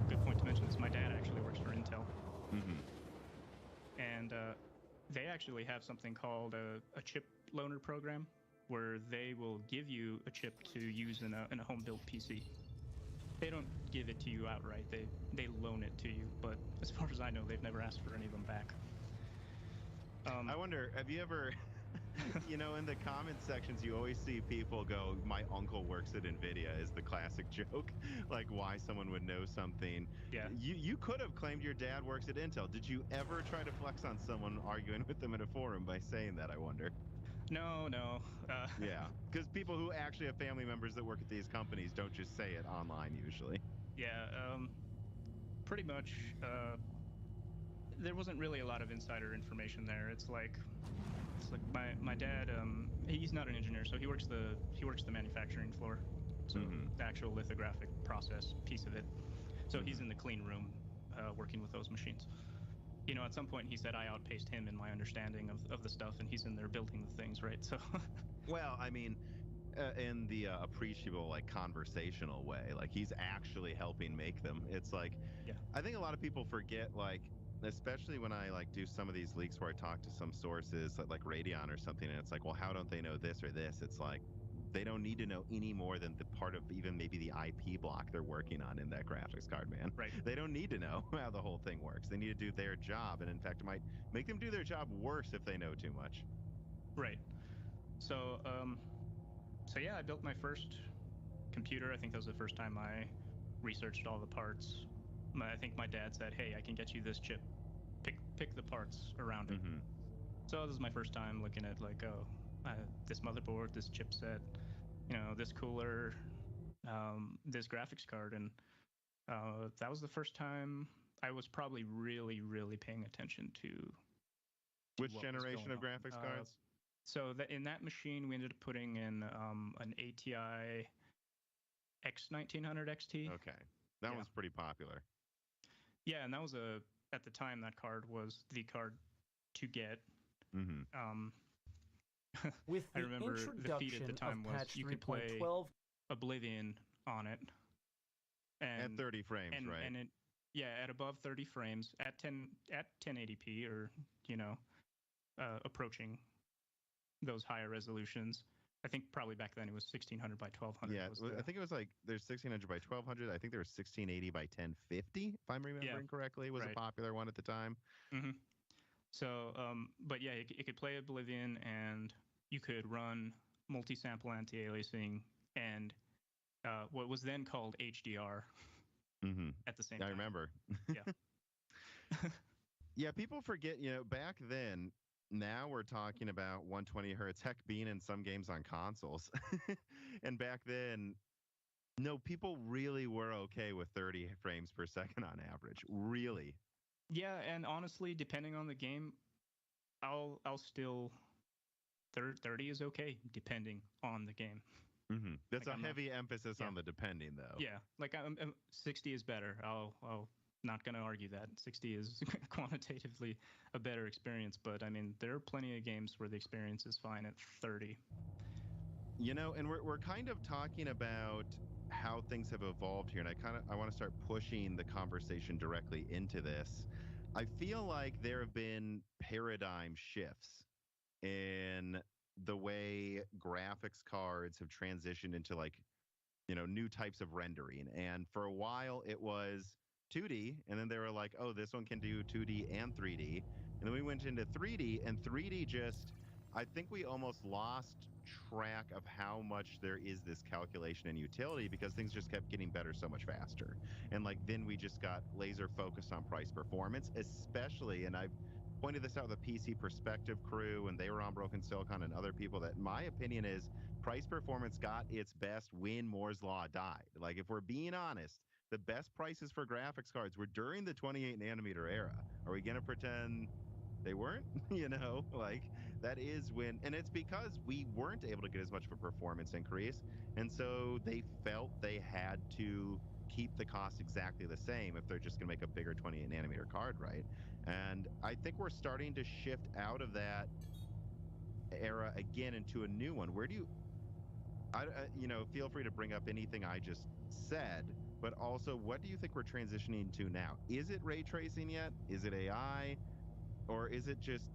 good point to mention this. My dad actually works for Intel. And they actually have something called a chip loaner program, where they will give you a chip to use in a home built PC. They don't give it to you outright. They loan it to you, but as far as I know, they've never asked for any of them back. I wonder, have you ever, in the comment sections, you always see people go, "My uncle works at NVIDIA," is the classic joke. Like, why someone would know something. Yeah. You could have claimed your dad works at Intel. Did you ever try to flex on someone arguing with them in a forum by saying that, I wonder? No. Yeah, because people who actually have family members that work at these companies don't just say it online usually. Yeah, pretty much. There wasn't really a lot of insider information there. It's like my dad. He's not an engineer, so he works the manufacturing floor, so the actual lithographic process piece of it. So he's in the clean room, working with those machines. At some point he said I outpaced him in my understanding of the stuff, and he's in there building the things, right? So. Well, I mean, in the appreciable, like, conversational way, like he's actually helping make them. It's like, yeah. I think a lot of people forget, like, especially when I like do some of these leaks where I talk to some sources like Radeon or something, and it's like, well, how don't they know this or this? It's like, they don't need to know any more than the part of even maybe the IP block they're working on in that graphics card, man. Right. They don't need to know how the whole thing works. They need to do their job, and in fact, it might make them do their job worse if they know too much. Right. So, yeah, I built my first computer. I think that was the first time I researched all the parts. I think my dad said, "Hey, I can get you this chip. Pick the parts around it." So this is my first time looking at like, this motherboard, this chipset, this cooler, this graphics card, and that was the first time I was probably really, really paying attention to which generation of graphics cards. So in that machine, we ended up putting in an ATI X1900 XT. Okay, that one's pretty popular. Yeah, and that was at the time, that card was the card to get. With I remember the feat at the time was patch you could play 3.12 Oblivion on it. And, at 30 frames, right? And at above 30 frames at 1080p, or approaching those higher resolutions. I think probably back then it was 1600 by 1200. Yeah, I think it was like there's 1600 by 1200. I think there was 1680 by 1050, if I'm remembering correctly, was a popular one at the time. So, but yeah, it could play Oblivion, and you could run multi-sample anti-aliasing and what was then called HDR at the same time. I remember. Yeah. Yeah, people forget, back then, now we're talking about 120 hertz, heck, being in some games on consoles. And back then, no, people really were okay with 30 frames per second on average. Really. Yeah, and honestly, depending on the game, I'll still 30 is okay depending on the game. That's like a heavy emphasis on the depending, though. Yeah, like 60 is better. I'll not going to argue that 60 is quantitatively a better experience, but I mean, there are plenty of games where the experience is fine at 30. And we're kind of talking about how things have evolved here, and I want to start pushing the conversation directly into this. I feel like there have been paradigm shifts in the way graphics cards have transitioned into like, new types of rendering. And for a while it was 2D, and then they were like, oh, this one can do 2D and 3D. And then we went into 3D, and 3D just, I think we almost lost track of how much there is this calculation and utility because things just kept getting better so much faster. And like then we just got laser focused on price performance, especially, and I've pointed this out with the PC Perspective crew, and they were on Broken Silicon and other people, that my opinion is price performance got its best when Moore's Law died. Like, if we're being honest, the best prices for graphics cards were during the 28 nanometer era. Are we going to pretend they weren't? Like, that is when, and it's because we weren't able to get as much of a performance increase. And so they felt they had to keep the cost exactly the same if they're just going to make a bigger 28 nanometer card, right? And I think we're starting to shift out of that era again into a new one. Where do you, feel free to bring up anything I just said, but also what do you think we're transitioning to now? Is it ray tracing yet? Is it AI? Or is it just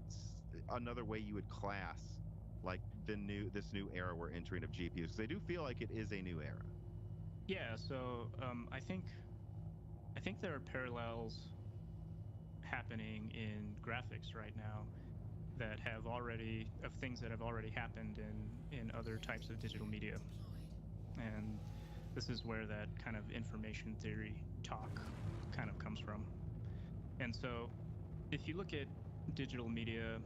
another way you would class like this new era we're entering of GPUs? Because I do feel like it is a new era. Yeah, so I think there are parallels happening in graphics right now that have already, of things that have already happened in other types of digital media. And this is where that kind of information theory talk kind of comes from. And so if you look at digital media,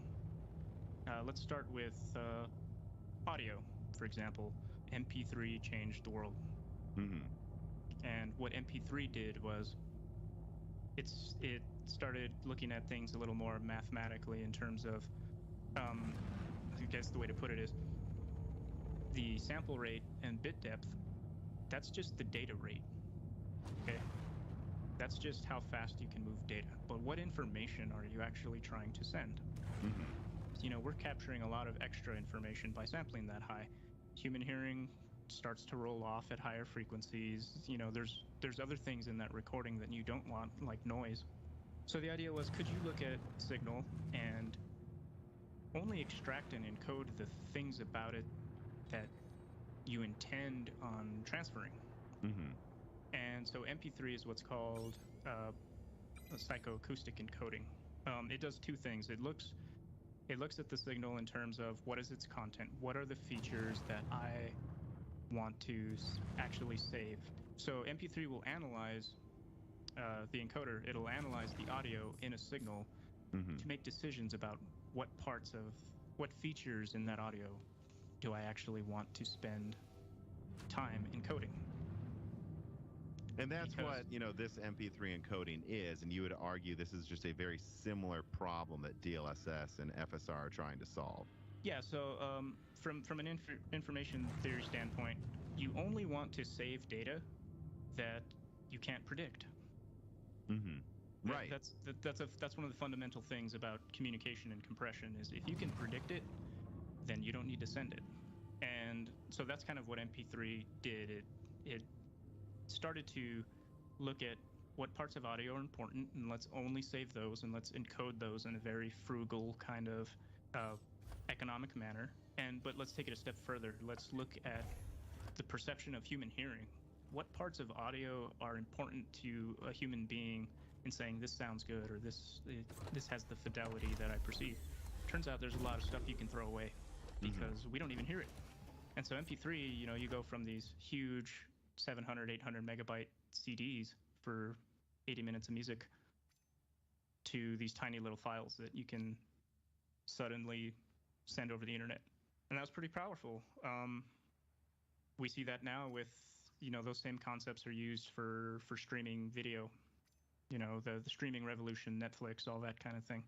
let's start with audio, for example. MP3 changed the world. Mm-hmm. And what MP3 did was it started looking at things a little more mathematically in terms of, I guess the way to put it is, the sample rate and bit depth, that's just the data rate, okay? That's just how fast you can move data. But what information are you actually trying to send? Mm-hmm. We're capturing a lot of extra information by sampling that high. Human hearing starts to roll off at higher frequencies. There's other things in that recording that you don't want, like noise. So the idea was, could you look at signal and only extract and encode the things about it that you intend on transferring? Mm-hmm. And so MP3 is what's called a psychoacoustic encoding. It does two things. It looks at the signal in terms of what is its content, what are the features that I want to actually save. So MP3 will analyze the encoder. It'll analyze the audio in a signal Mm-hmm. to make decisions about what features in that audio do I actually want to spend time encoding. And that's what, this MP3 encoding is. And you would argue this is just a very similar problem that DLSS and FSR are trying to solve. Yeah, so from an information theory standpoint, you only want to save data that you can't predict. Mm-hmm. Right. That's one of the fundamental things about communication and compression is if you can predict it, then you don't need to send it. And so that's kind of what MP3 did. It started to look at what parts of audio are important, and let's only save those, and let's encode those in a very frugal kind of economic manner. But let's take it a step further. Let's look at the perception of human hearing. What parts of audio are important to a human being in saying this sounds good or this has the fidelity that I perceive? Turns out there's a lot of stuff you can throw away because we don't even hear it. And so MP3, you go from these huge 700, 800 megabyte CDs for 80 minutes of music to these tiny little files that you can suddenly send over the internet. And that was pretty powerful. We see that now with, those same concepts are used for streaming video. The streaming revolution, Netflix, all that kind of thing.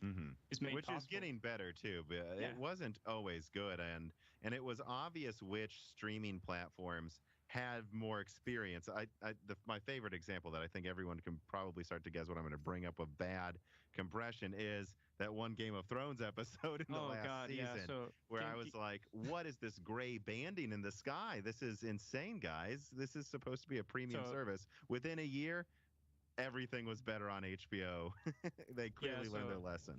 Mm-hmm. Is made Which possible. is getting better too, but it wasn't always good, and it was obvious which streaming platforms had more experience. My favorite example that I think everyone can probably start to guess what I'm going to bring up with bad compression is that one Game of Thrones episode in the last season where I was like, what is this gray banding in the sky? This is insane, guys. This is supposed to be a premium service. Within a year, everything was better on HBO. They clearly learned their lesson.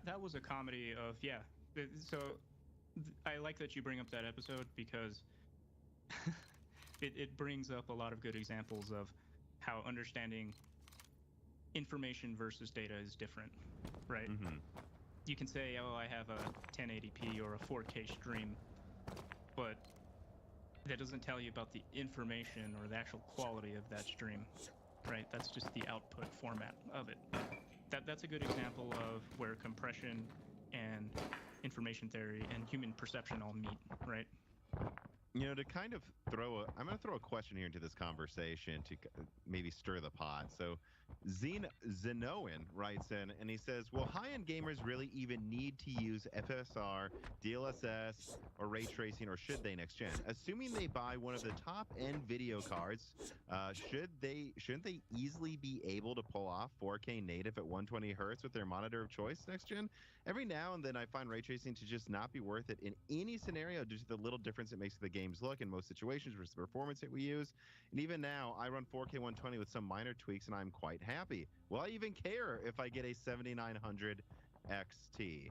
That was a comedy of, so I like that you bring up that episode because it brings up a lot of good examples of how understanding information versus data is different, right? Mm-hmm. You can say, oh, I have a 1080p or a 4K stream, but that doesn't tell you about the information or the actual quality of that stream, right? That's just the output format of it. That's a good example of where compression and information theory and human perception all meet, right? You know, to kind of I'm going to throw a question here into this conversation to maybe stir the pot. So, Zenoan writes in and he says, will high-end gamers really even need to use FSR, DLSS, or ray tracing, or should they next gen? Assuming they buy one of the top-end video cards, shouldn't they easily be able to pull off 4K native at 120 hertz with their monitor of choice next gen? Every now and then I find ray tracing to just not be worth it in any scenario due to the little difference it makes to the game's look in most situations versus the performance that we use. And even now, I run 4K 120 with some minor tweaks and I'm quite happy. Will I even care if I get a 7900 XT?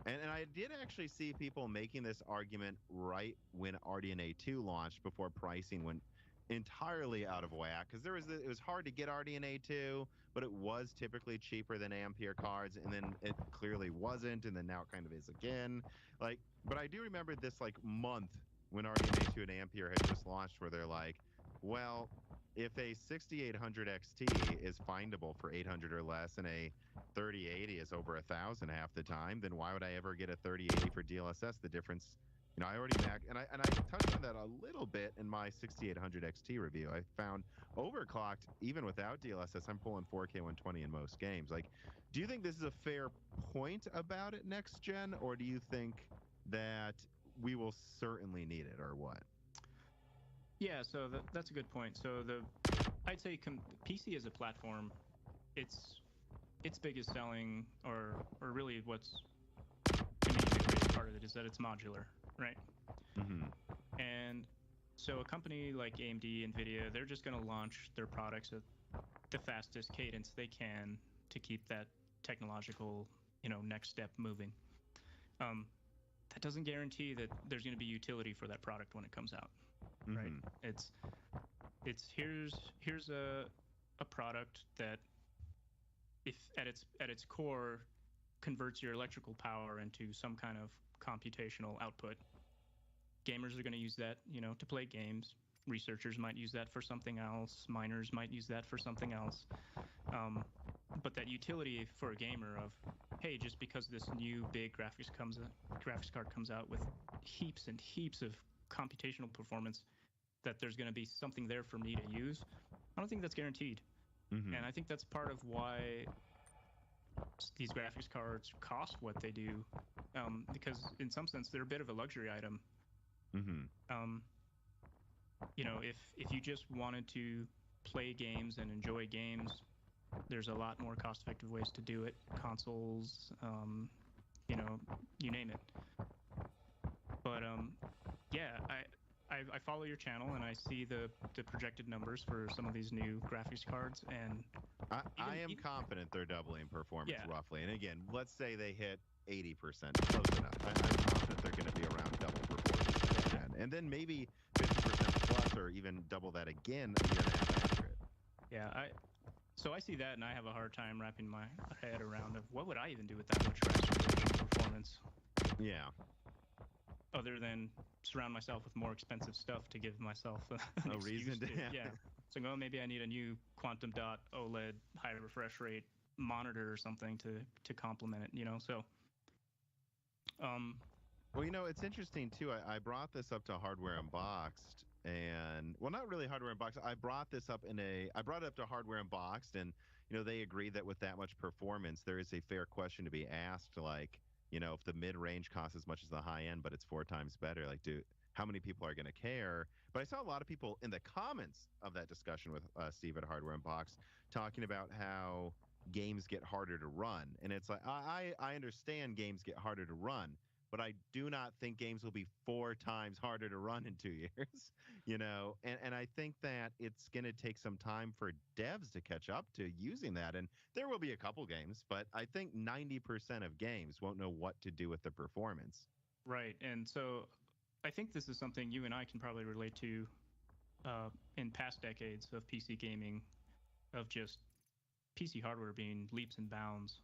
And I did actually see people making this argument right when RDNA 2 launched before pricing went entirely out of whack, because it was hard to get RDNA 2, but it was typically cheaper than Ampere cards, and then it clearly wasn't, and then now it kind of is again. But I do remember this month when RDNA 2 and Ampere had just launched, where they're like, well, if a 6800 XT is findable for 800 or less, and a 3080 is over 1,000 half the time, then why would I ever get a 3080 for DLSS? The difference, I already and I touched on that a little bit in my 6800 XT review. I found overclocked even without DLSS. I'm pulling 4K 120 in most games. Do you think this is a fair point about it next gen, or do you think that we will certainly need it, or what? Yeah, so that's a good point. So I'd say PC as a platform, its biggest selling, or really what's to me the greatest part of it is that it's modular, right? Mm-hmm. And so a company like AMD, NVIDIA, they're just going to launch their products at the fastest cadence they can to keep that technological, next step moving. That doesn't guarantee that there's going to be utility for that product when it comes out. Mm-hmm. Right? It's here's a product that, if at its core, converts your electrical power into some kind of computational output. Gamers are going to use that, to play games. Researchers might use that for something else. Miners might use that for something else. But that utility for a gamer of, hey, just because this new big graphics card comes out with heaps and heaps of computational performance, that there's going to be something there for me to use, I don't think that's guaranteed. Mm-hmm. And I think that's part of why these graphics cards cost what they do, because in some sense they're a bit of a luxury item. Mm-hmm. If you just wanted to play games and enjoy games, there's a lot more cost-effective ways to do it. Consoles, you name it. But yeah, I follow your channel and I see the projected numbers for some of these new graphics cards, and I am confident they're doubling performance, Yeah. roughly. And again, let's say they hit 80%, close enough. I'm confident they're going to be around double performance again. And then maybe 50% plus, or even double that again a year and a half after it. Yeah, so I see that, and I have a hard time wrapping my head around of what would I even do with that much rasterization performance, Yeah. other than surround myself with more expensive stuff to give myself an A excuse reason to- yeah. So maybe I need a new quantum dot OLED high refresh rate monitor or something to complement it, So, Well, it's interesting too. I brought this up to Hardware Unboxed, and not really Hardware Unboxed. I brought it up to Hardware Unboxed, and they agreed that with that much performance, there is a fair question to be asked, if the mid-range costs as much as the high end, but it's 4 times better, how many people are going to care? But I saw a lot of people in the comments of that discussion with Steve at Hardware Unboxed talking about how games get harder to run. And it's like, I understand games get harder to run, but I do not think games will be 4 times harder to run in 2 years, and I think that it's going to take some time for devs to catch up to using that. And there will be a couple games, but I think 90% of games won't know what to do with the performance. Right. And so I think this is something you and I can probably relate to in past decades of PC gaming, of just PC hardware being leaps and bounds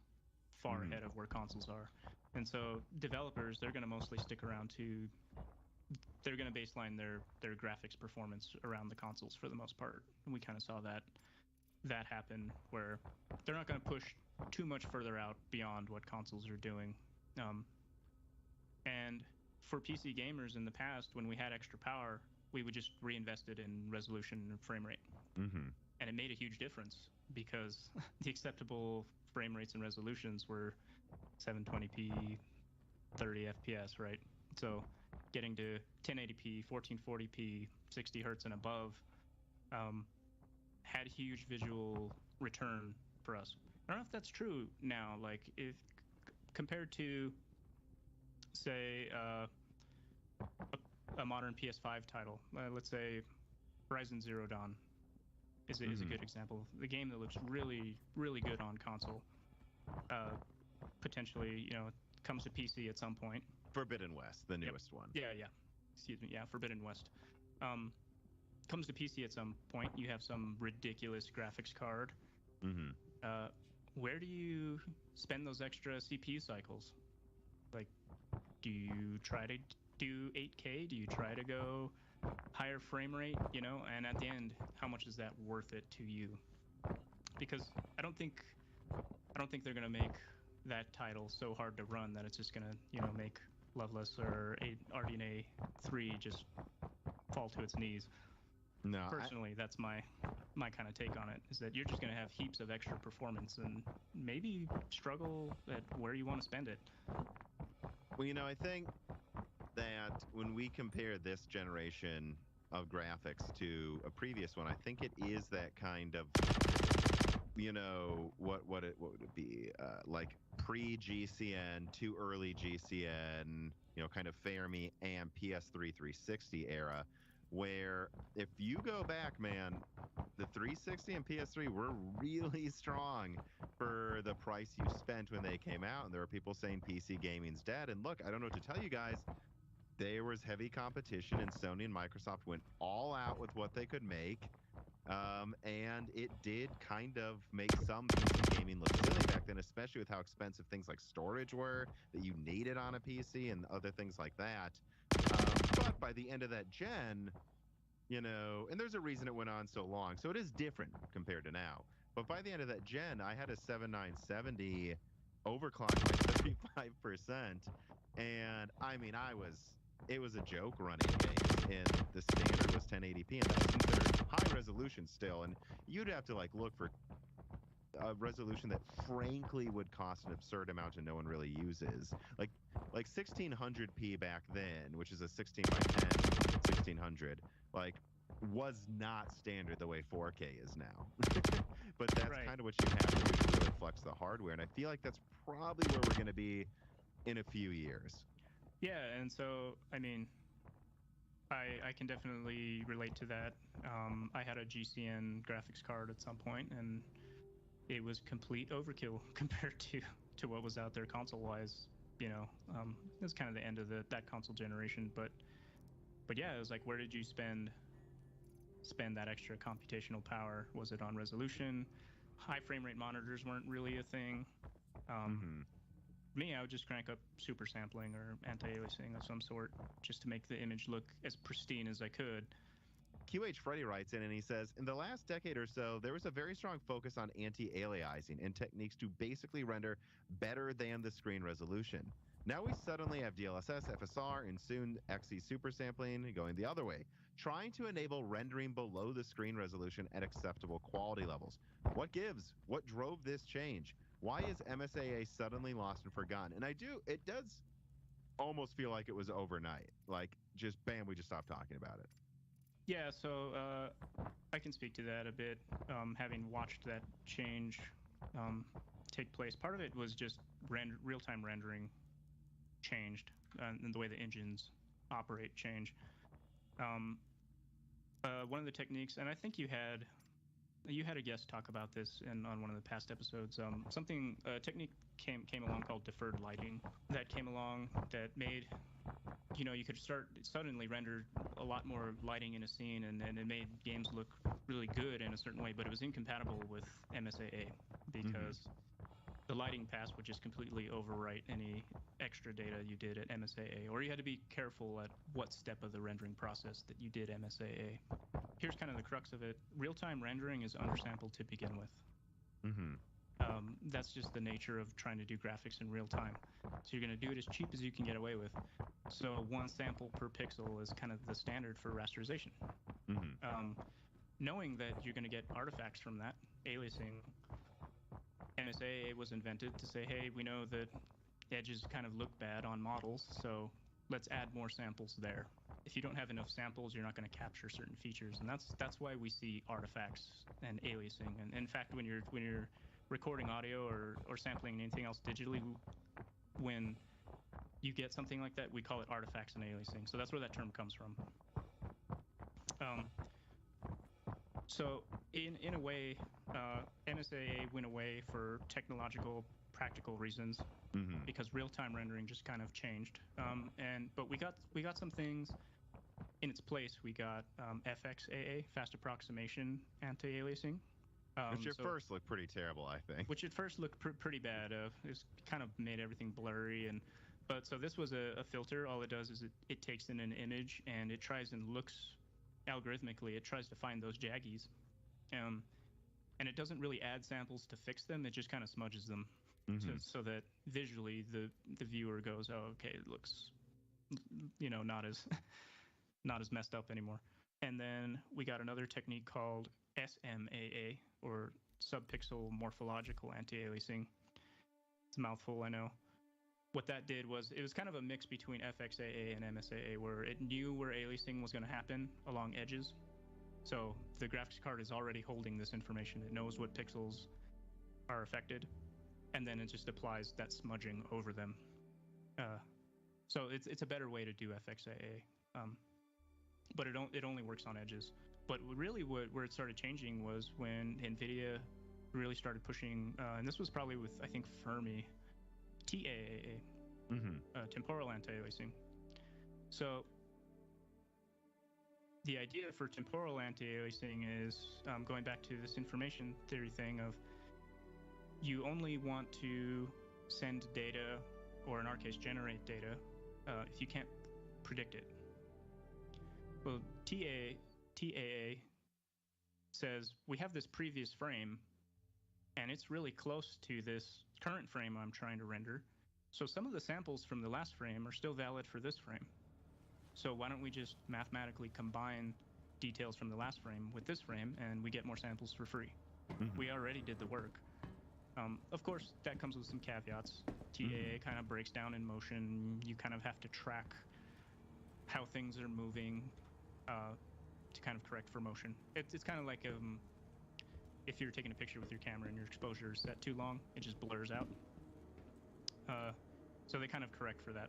far ahead of where consoles are. And so developers, they're going to mostly stick around to, they're going to baseline their graphics performance around the consoles for the most part. And we kind of saw that happen, where they're not going to push too much further out beyond what consoles are doing. And for PC gamers in the past, when we had extra power, we would just reinvest it in resolution and frame rate. And it made a huge difference, because the acceptable frame rates and resolutions were 720p, 30 FPS, right? So getting to 1080p, 1440p, 60 hertz and above had huge visual return for us. I don't know if that's true now. Like, if compared to, say, a modern PS5 title, let's say Horizon Zero Dawn is a good example. The game that looks really, really good on console, potentially, comes to PC at some point. Forbidden West, the newest one. Yeah. Excuse me. Yeah, Forbidden West. Comes to PC at some point. You have some ridiculous graphics card. Where do you spend those extra CPU cycles? Like, do you try to do 8K? Do you try to go higher frame rate? And at the end, how much is that worth it to you? Because I don't think they're gonna make that title so hard to run that it's just gonna make Loveless or RDNA 3 just fall to its knees. No, personally, that's my kind of take on it, is that you're just going to have heaps of extra performance and maybe struggle at where you want to spend it. Well, I think that when we compare this generation of graphics to a previous one, I think it is that kind of, what would it be? Like pre-GCN, too early GCN, kind of Fermi and PS3 360 era, where if you go back, man, the 360 and PS3 were really strong for the price you spent when they came out. And there were people saying PC gaming's dead. And look, I don't know what to tell you guys. There was heavy competition, and Sony and Microsoft went all out with what they could make. And it did kind of make some PC gaming look silly back then, especially with how expensive things like storage were that you needed on a PC and other things like that. But by the end of that gen, and there's a reason it went on so long, so it is different compared to now. But by the end of that gen, I had a 7970 overclocked by 35%, and I mean, it was a joke running games, and the standard was 1080p, and that was considered high resolution still, and you'd have to look for a resolution that frankly would cost an absurd amount and no one really uses. Like 1600p back then, which is a 16 by 10 1600, was not standard the way 4K is now. But that's Right. kind of what you have to do to really flex the hardware, and I feel like that's probably where we're going to be in a few years. Yeah, and so, I mean, I can definitely relate to that. I had a GCN graphics card at some point, and it was complete overkill compared to what was out there console-wise. It was kind of the end of that console generation, but yeah, it was like, where did you spend that extra computational power? Was it on resolution? High frame rate monitors weren't really a thing. Me, I would just crank up super sampling or anti-aliasing of some sort just to make the image look as pristine as I could. QH Freddy writes in and he says, in the last decade or so, there was a very strong focus on anti-aliasing and techniques to basically render better than the screen resolution. Now we suddenly have DLSS, FSR, and soon XE super sampling going the other way, trying to enable rendering below the screen resolution at acceptable quality levels. What gives? What drove this change? Why is MSAA suddenly lost and forgotten? And it does almost feel like it was overnight. Like, just bam, we just stopped talking about it. Yeah, so I can speak to that a bit. Having watched that change take place, part of it was just real-time rendering changed, and the way the engines operate changed. One of the techniques, and I think you had a guest talk about this on one of the past episodes, a technique came along called deferred lighting. That came along that made, you could start suddenly render a lot more lighting in a scene, and it made games look really good in a certain way, but it was incompatible with MSAA because the lighting pass would just completely overwrite any extra data you did at MSAA, or you had to be careful at what step of the rendering process that you did MSAA. Here's kind of the crux of it. Real-time rendering is undersampled to begin with. That's just the nature of trying to do graphics in real time. So you're going to do it as cheap as you can get away with. So 1 sample per pixel is kind of the standard for rasterization. Knowing that you're going to get artifacts from that, aliasing, MSAA was invented to say, hey, we know that edges kind of look bad on models, so let's add more samples there. If you don't have enough samples, you're not going to capture certain features, and that's why we see artifacts and aliasing. And in fact, when you're recording audio or sampling anything else digitally, when you get something like that, we call it artifacts and aliasing. So that's where that term comes from. So in a way, MSAA went away for technological, practical reasons because real-time rendering just kind of changed. But we got some things in its place. We got FXAA, fast approximation anti-aliasing. Which at first looked pretty terrible, I think. Which at first looked pretty bad. It kind of made everything blurry, but so this was a filter. All it does is it takes in an image and it tries and looks algorithmically. It tries to find those jaggies, and it doesn't really add samples to fix them. It just kind of smudges them, so that visually the viewer goes, oh, okay, it looks, not as messed up anymore. And then we got another technique called SMAA, or subpixel morphological anti-aliasing. It's a mouthful, I know. What that did was it was kind of a mix between FXAA and MSAA, where it knew where aliasing was going to happen along edges. So the graphics card is already holding this information. It knows what pixels are affected, and then it just applies that smudging over them. So it's a better way to do FXAA, but it only works on edges. But really where it started changing was when NVIDIA really started pushing, and this was probably with, I think, Fermi, TAAA, temporal anti-aliasing. So the idea for temporal anti-aliasing is going back to this information theory thing of you only want to send data, or in our case, generate data, if you can't predict it. Well, TAA says we have this previous frame, and it's really close to this current frame I'm trying to render. So some of the samples from the last frame are still valid for this frame. So why don't we just mathematically combine details from the last frame with this frame, and we get more samples for free? We already did the work. Of course, that comes with some caveats. TAA kind of breaks down in motion. You kind of have to track how things are moving to kind of correct for motion. It's kind of like if you're taking a picture with your camera and your exposure is set too long, it just blurs out. So they kind of correct for that.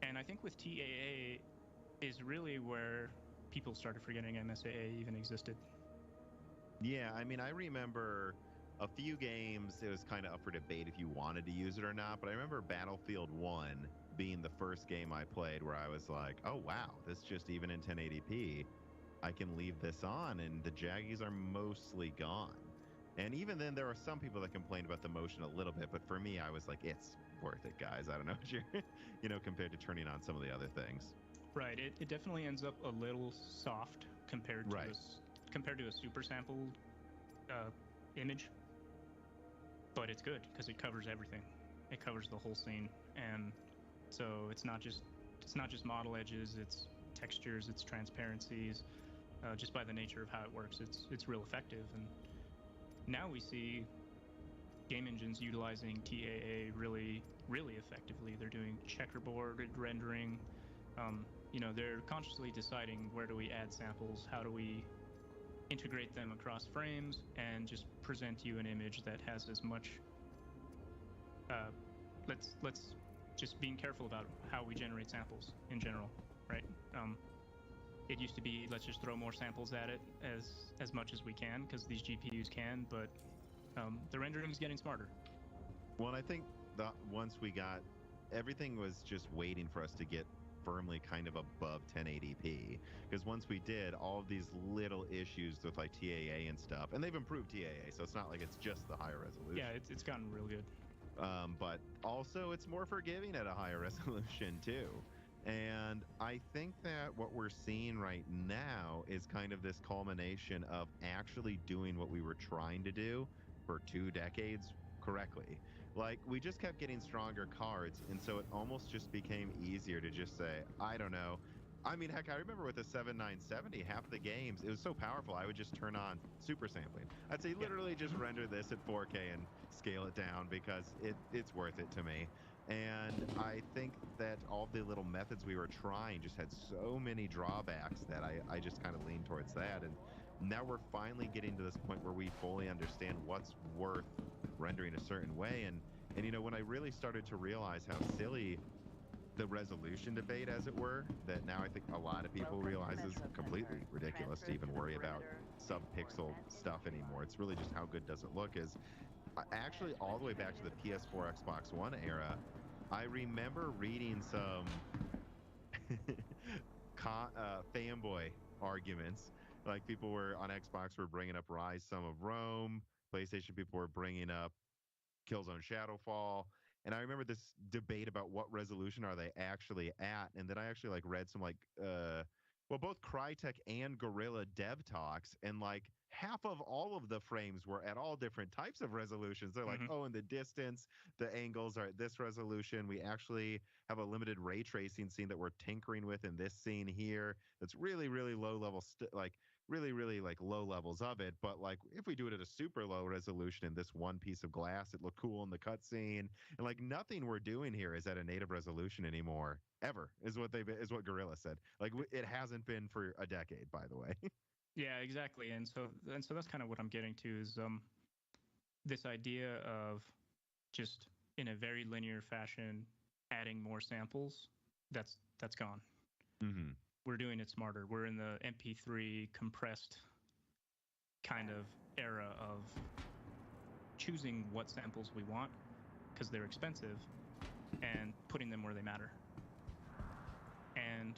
And I think with TAA is really where people started forgetting MSAA even existed. Yeah, I mean, I remember a few games, it was kind of up for debate if you wanted to use it or not, but I remember Battlefield 1 being the first game I played where I was like, oh wow, this just even in 1080p, I can leave this on and the jaggies are mostly gone. And even then, there are some people that complained about the motion a little bit, but for me, I was like, it's worth it, guys. I don't know what you're, compared to turning on some of the other things. Right. It definitely ends up a little soft compared to a super sampled image, but it's good because it covers everything. It covers the whole scene, and so it's not just model edges, it's textures, it's transparencies. Just by the nature of how it works, it's real effective. And now we see game engines utilizing TAA really, really effectively. They're doing checkerboard rendering. They're consciously deciding where do we add samples, how do we integrate them across frames, and just present you an image that has as much. Let's just being careful about how we generate samples in general, right? It used to be let's just throw more samples at it as much as we can because these GPUs can, but the rendering is getting smarter. Well, and I think that once we got everything was just waiting for us to get firmly kind of above 1080p, because once we did, all of these little issues with like TAA and stuff, and they've improved TAA, so it's not like it's just the higher resolution. Yeah, it's gotten real good. But also it's more forgiving at a higher resolution too. And I think that what we're seeing right now is kind of this culmination of actually doing what we were trying to do for 2 decades correctly. Like, we just kept getting stronger cards, and so it almost just became easier to just say, I don't know. I mean, heck, I remember with the 7970, half the games, it was so powerful, I would just turn on super sampling. I'd say literally just render this at 4K and scale it down because it's worth it to me. And I think that all the little methods we were trying just had so many drawbacks that I just kind of leaned towards that. And now we're finally getting to this point where we fully understand what's worth rendering a certain way. And you know, when I really started to realize how silly the resolution debate, as it were, that now I think a lot of people realize is completely ridiculous to even worry about sub-pixel stuff anymore. It's really just how good does it look. Is actually all the way back to the PS4, Xbox One era, I remember reading some fanboy arguments. Like, people were on Xbox were bringing up Rise, Son of Rome. PlayStation people were bringing up Killzone Shadowfall. And I remember this debate about what resolution are they actually at. And then I actually like read some like well, both Crytek and Guerrilla dev talks, and like half of all of the frames were at all different types of resolutions. They're like, oh, in the distance, the angles are at this resolution. We actually have a limited ray tracing scene that we're tinkering with in this scene here. That's really, really low level, like really, really like low levels of it. But like, if we do it at a super low resolution in this one piece of glass, it looked cool in the cutscene. And like, nothing we're doing here is at a native resolution anymore, ever, is what Guerrilla said. Like, it hasn't been for a decade, by the way. Yeah, exactly. And so that's kind of what I'm getting to is this idea of just in a very linear fashion adding more samples. That's gone. Mm-hmm. We're doing it smarter. We're in the MP3 compressed kind of era of choosing what samples we want because they're expensive and putting them where they matter. And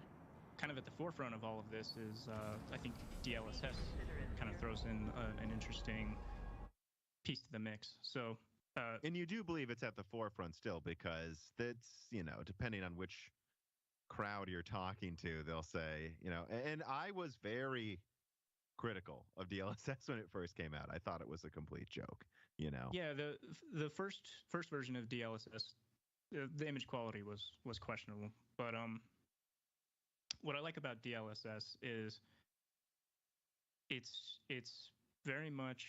kind of at the forefront of all of this is, I think DLSS kind of throws in an interesting piece to the mix. So, and you do believe it's at the forefront still, because that's, you know, depending on which crowd you're talking to, they'll say, you know, and I was very critical of DLSS when it first came out. I thought it was a complete joke, you know. Yeah, the first version of DLSS, the image quality was questionable, but what I like about DLSS is it's very much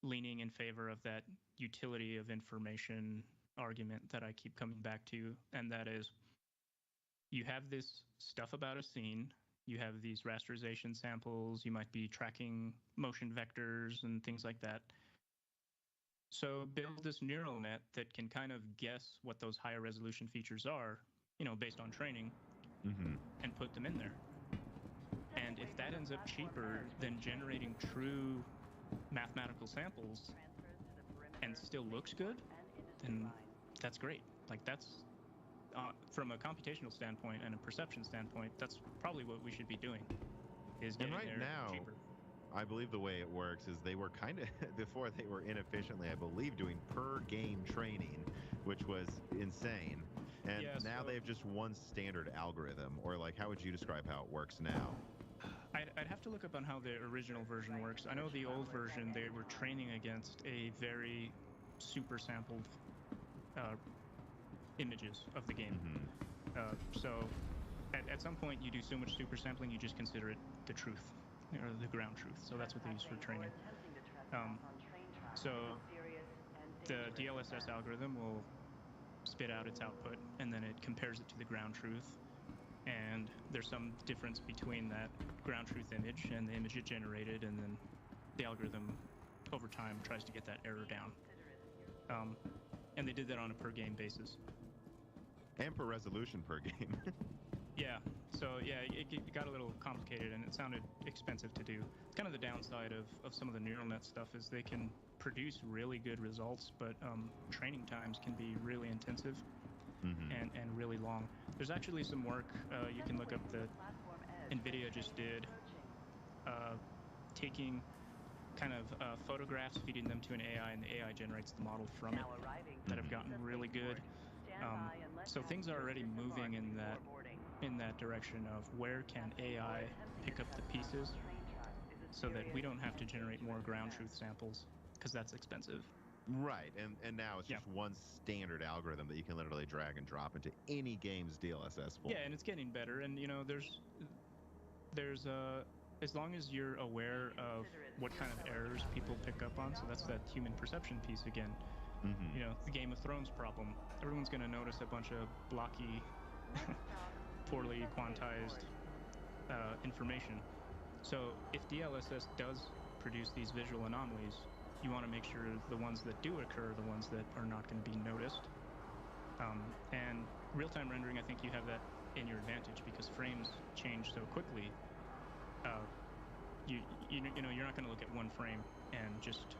leaning in favor of that utility of information argument that I keep coming back to, and that is, you have this stuff about a scene, you have these rasterization samples, you might be tracking motion vectors and things like that. So build this neural net that can kind of guess what those higher resolution features are, you know, based on training, and put them in there. And if that ends up cheaper than generating true mathematical samples and still looks good, then that's great. Like, that's from a computational standpoint and a perception standpoint, that's probably what we should be doing, is getting right there now, cheaper. I believe the way it works is they were kind of, before they were inefficiently, I believe, doing per game training, which was insane. And Yeah, now so they have just one standard algorithm. Or like, how would you describe how it works now? I'd have to look up on how the original version works. I know the old version, they were training against a very super sampled images of the game. So at some point you do so much super sampling, you just consider it the truth, or the ground truth. So that's what they use for training. So the DLSS algorithm will spit out its output, and then it compares it to the ground truth. And there's some difference between that ground truth image and the image it generated, and then the algorithm over time tries to get that error down. And they did that on a per game basis. And per resolution per game. Yeah. So yeah, it got a little complicated and it sounded expensive to do. It's kind of the downside of some of the neural net stuff is they can produce really good results, but training times can be really intensive and really long. There's actually some work you can look up that NVIDIA just did, taking kind of photographs, feeding them to an AI, and the AI generates the model from it that have gotten really good. So things are already moving in that direction of where can AI pick up the pieces so that we don't have to generate more ground truth samples because that's expensive. Right, and now it's just one standard algorithm that you can literally drag and drop into any game's DLSS form. Yeah, and it's getting better, and you know, there's as long as you're aware of what kind of errors people pick up on, so that's that human perception piece again. You know, the Game of Thrones problem. Everyone's going to notice a bunch of blocky, poorly quantized information. So if DLSS does produce these visual anomalies, you want to make sure the ones that do occur are the ones that are not going to be noticed. And real-time rendering, I think you have that in your advantage because frames change so quickly. You know you're not going to look at one frame and just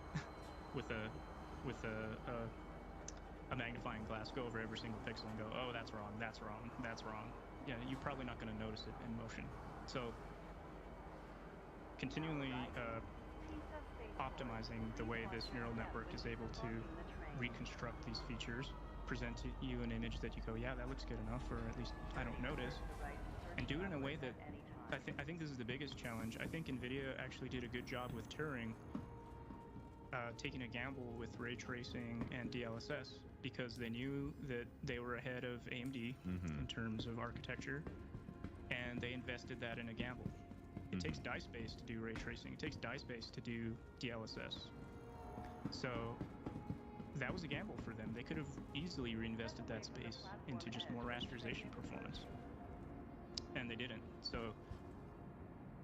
with a magnifying glass go over every single pixel and go, oh, that's wrong, that's wrong, that's wrong. Yeah, you're probably not going to notice it in motion. So continually optimizing the way this neural network is able to reconstruct these features, present to you an image that you go, yeah, that looks good enough, or at least I don't notice, and do it in a way that I think this is the biggest challenge. I think NVIDIA actually did a good job with Turing, taking a gamble with ray tracing and DLSS because they knew that they were ahead of AMD in terms of architecture, and they invested that in a gamble. It takes die space to do ray tracing. It takes die space to do DLSS. So that was a gamble for them. They could have easily reinvested that space into just more rasterization performance, and they didn't. So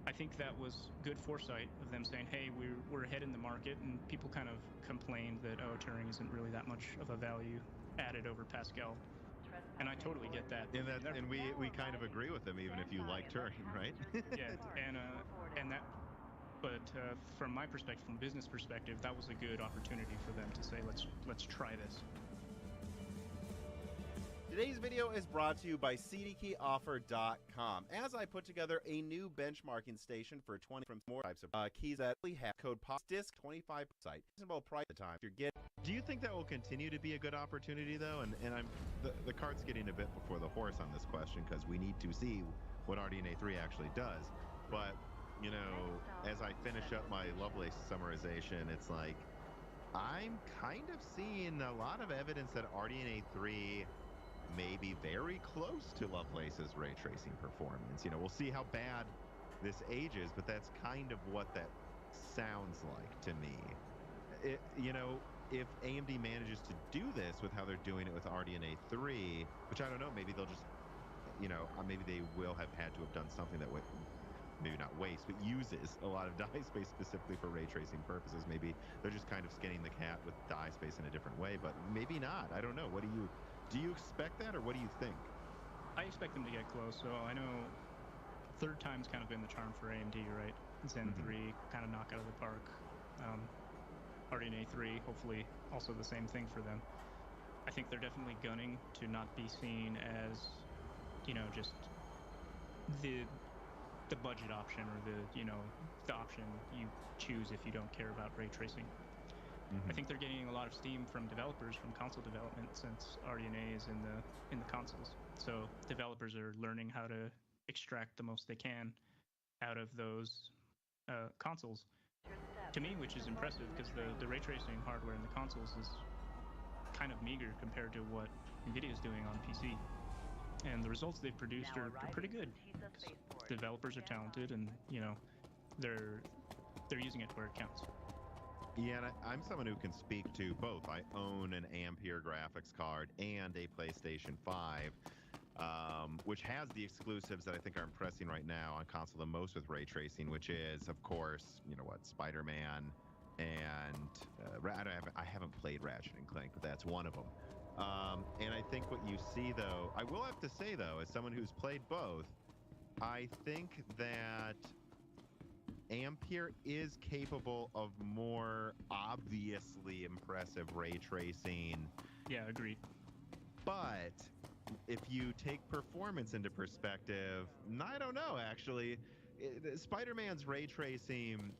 I think that was good foresight of them saying, hey, we're ahead in the market, and people kind of complained that, oh, Turing isn't really that much of a value added over Pascal. And I totally get that. And we kind of agree with them, even if you like Turing, right? Yeah, and that, but from my perspective, from a business perspective, that was a good opportunity for them to say, let's try this. Today's video is brought to you by CDKeyOffer.com. As I put together a new benchmarking station for 20 from more types of keys that we have code POSDISC 25 site. Reasonable price at the time you're getting. Do you think that will continue to be a good opportunity though? And the cart's getting a bit before the horse on this question because we need to see what RDNA 3 actually does. But you know, as I finish up my Lovelace summarization, it's like I'm kind of seeing a lot of evidence that RDNA 3 may be very close to Lovelace's ray tracing performance. You know, we'll see how bad this ages, but that's kind of what that sounds like to me. You know, if AMD manages to do this with how they're doing it with RDNA 3, which I don't know, maybe they'll just, you know, maybe they will have had to have done something that would maybe not waste, but uses a lot of die space specifically for ray tracing purposes. Maybe they're just kind of skinning the cat with die space in a different way, but maybe not. I don't know. What do you expect that, or what do you think? I expect them to get close. So I know third time's kind of been the charm for AMD, right? Zen 3 kind of knock out of the park. RDNA 3, hopefully also the same thing for them. I think they're definitely gunning to not be seen as, you know, just the budget option or the option you choose if you don't care about ray tracing. I think they're getting a lot of steam from developers from console development since RDNA is in the consoles. So developers are learning how to extract the most they can out of those consoles. To me, which is impressive because the ray tracing hardware in the consoles is kind of meager compared to what NVIDIA is doing on PC. And the results they've produced are pretty good. Developers are talented, and you know they're using it where it counts. Yeah, and I'm someone who can speak to both. I own an Ampere graphics card and a PlayStation 5, which has the exclusives that I think are impressing right now on console the most with ray tracing, which is, of course, you know what, Spider-Man, and I haven't played Ratchet and Clank, but that's one of them. And I think what you see, though, I will have to say, though, as someone who's played both, I think that Ampere is capable of more obviously impressive ray tracing. Yeah, agreed. But if you take performance into perspective, I don't know, actually. Spider-Man's ray tracing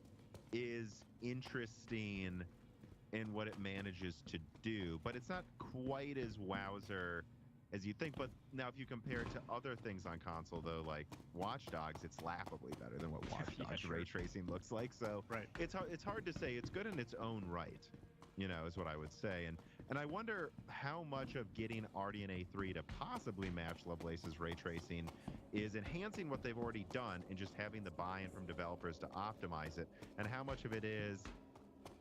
is interesting in what it manages to do, but it's not quite as wowzer as you think. But now if you compare it to other things on console, though, like Watch Dogs, it's laughably better than what Watch Yeah, Dogs sure. ray tracing looks like. So Right. it's hard to say. It's good in its own right, is what I would say. And I wonder how much of getting RDNA 3 to possibly match Lovelace's ray tracing is enhancing what they've already done and just having the buy-in from developers to optimize it, and how much of it is,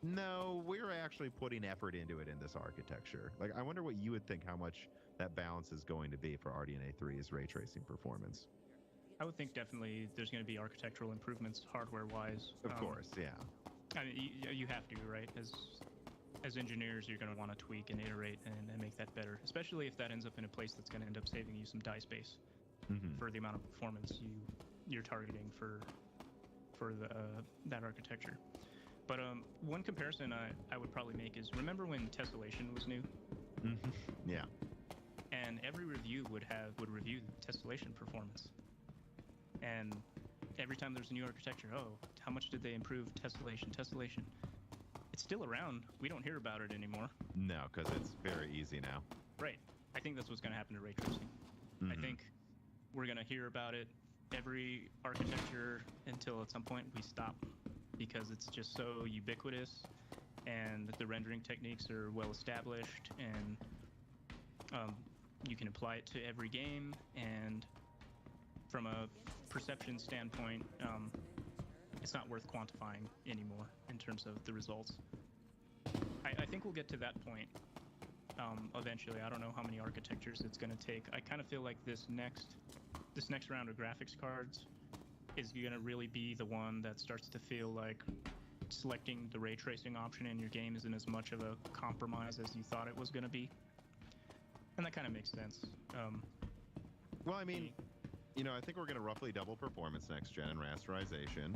no, we're actually putting effort into it in this architecture. Like, I wonder what you would think, how much that balance is going to be for RDNA 3's ray tracing performance. I would think definitely there's going to be architectural improvements hardware-wise. Of course, yeah. I mean, you have to, right? As engineers, you're going to want to tweak and iterate and make that better, especially if that ends up in a place that's going to end up saving you some die space for the amount of performance you're targeting for that architecture. But one comparison I would probably make is, remember when Tessellation was new? Yeah. And every review would review Tessellation performance. And every time there's a new architecture, how much did they improve Tessellation? It's still around. We don't hear about it anymore. No, because it's very easy now. Right. I think that's what's going to happen to ray tracing. I think we're going to hear about it every architecture until at some point we stop, because it's just so ubiquitous and the rendering techniques are well established, and you can apply it to every game, and from a perception standpoint, it's not worth quantifying anymore in terms of the results. I think we'll get to that point eventually. I don't know how many architectures it's going to take. I kind of feel like this next round of graphics cards is going to really be the one that starts to feel like selecting the ray tracing option in your game isn't as much of a compromise as you thought it was going to be. And that kind of makes sense. Well, I mean, I think we're going to roughly double performance next gen in rasterization,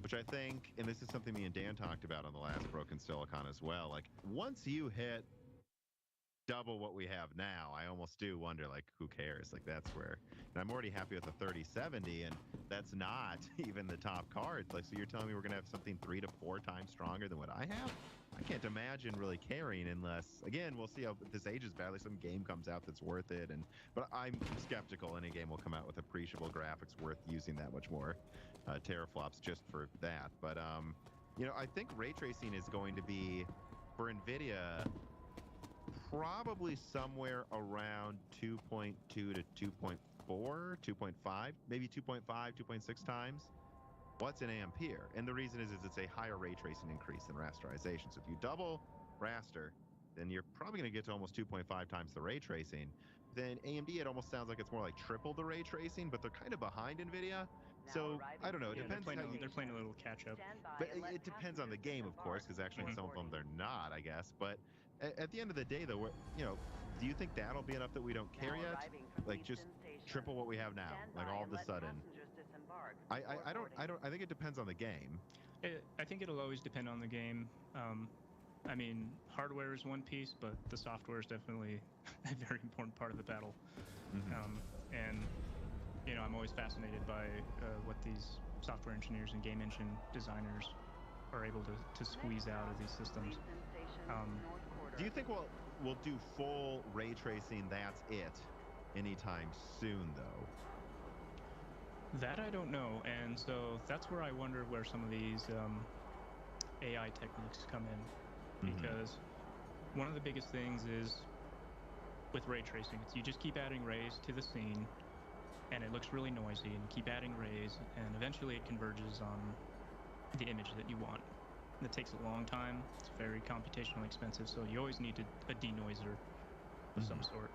which I think, and this is something me and Dan talked about on the last Broken Silicon as well, like, once you hit double what we have now, I almost do wonder, like, who cares? Like, that's where, and I'm already happy with the 3070, and that's not even the top cards. Like, so you're telling me we're going to have something 3 to 4 times stronger than what I have? I can't imagine really caring unless, again, we'll see how this ages badly. Some game comes out that's worth it, but I'm skeptical any game will come out with appreciable graphics worth using that much more teraflops just for that. But I think ray tracing is going to be, for NVIDIA, probably somewhere around 2.2 to 2.4, 2.5, maybe 2.5, 2.6 times what's in Ampere. And the reason is it's a higher ray tracing increase than rasterization. So if you double raster, then you're probably going to get to almost 2.5 times the ray tracing. Then AMD, it almost sounds like it's more like triple the ray tracing, but they're kind of behind NVIDIA. So I don't know. It depends. They're playing a little catch up. But it depends on the game, of course, because actually some of them they're not, I guess. But at the end of the day, though, do you think that'll be enough that we don't care yet? Like, just triple what we have now, like all of a sudden. I think it depends on the game. I think it'll always depend on the game. I mean, hardware is one piece, but the software is definitely a very important part of the battle. And I'm always fascinated by what these software engineers and game engine designers are able to squeeze out of these systems. Do you think we'll do full ray tracing, that's it, anytime soon, though? That I don't know, and so that's where I wonder where some of these AI techniques come in, because one of the biggest things is with ray tracing, it's you just keep adding rays to the scene, and it looks really noisy, and you keep adding rays, and eventually it converges on the image that you want. And it takes a long time, it's very computationally expensive, so you always need a denoiser of some sort.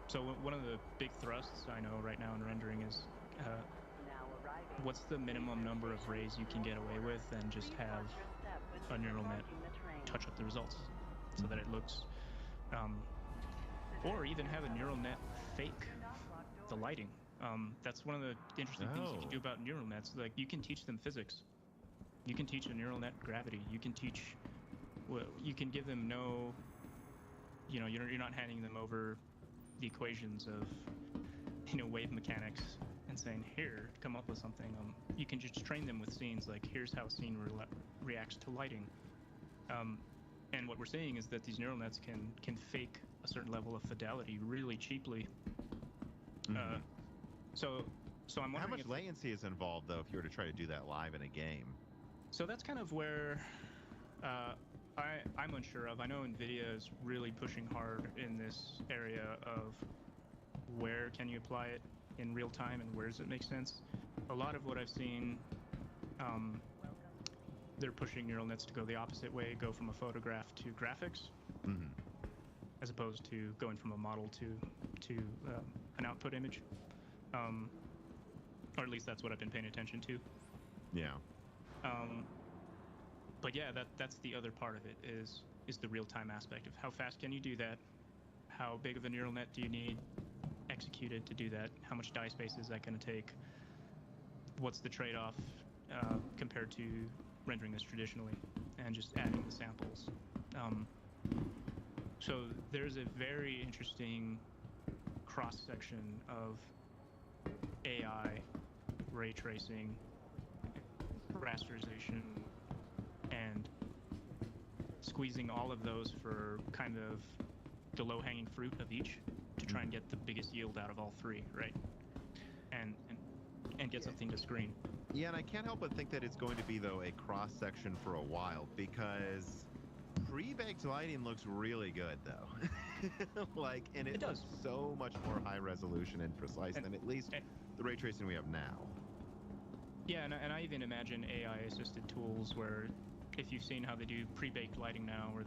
So one of the big thrusts I know right now in rendering is what's the minimum number of rays you can get away with and just have a neural net touch up the results so that it looks or even have a neural net fake the lighting. That's one of the interesting things you can do about neural nets. Like, you can teach them physics. You can teach a neural net gravity. You can teach, well, you can give them no, you're not handing them over the equations of, wave mechanics and saying, here, come up with something. You can just train them with scenes, like, here's how a scene reacts to lighting. And what we're seeing is that these neural nets can fake a certain level of fidelity really cheaply. So I'm wondering how much latency is involved, though, if you were to try to do that live in a game? So that's kind of where I'm unsure of. I know NVIDIA is really pushing hard in this area of where can you apply it in real time and where does it make sense. A lot of what I've seen, they're pushing neural nets to go the opposite way, go from a photograph to graphics, as opposed to going from a model to an output image. Or at least that's what I've been paying attention to. Yeah. But yeah, that's the other part of it is the real-time aspect of how fast can you do that? How big of a neural net do you need executed to do that? How much die space is that going to take? What's the trade-off compared to rendering this traditionally and just adding the samples? So there's a very interesting cross-section of AI, ray tracing, rasterization, and squeezing all of those for kind of the low-hanging fruit of each to try and get the biggest yield out of all three, right? And get something to screen. Yeah, and I can't help but think that it's going to be, though, a cross-section for a while, because pre-baked lighting looks really good, though. And it does. Looks so much more high resolution and precise than at least the ray tracing we have now. Yeah, and I even imagine AI-assisted tools where, if you've seen how they do pre-baked lighting now, where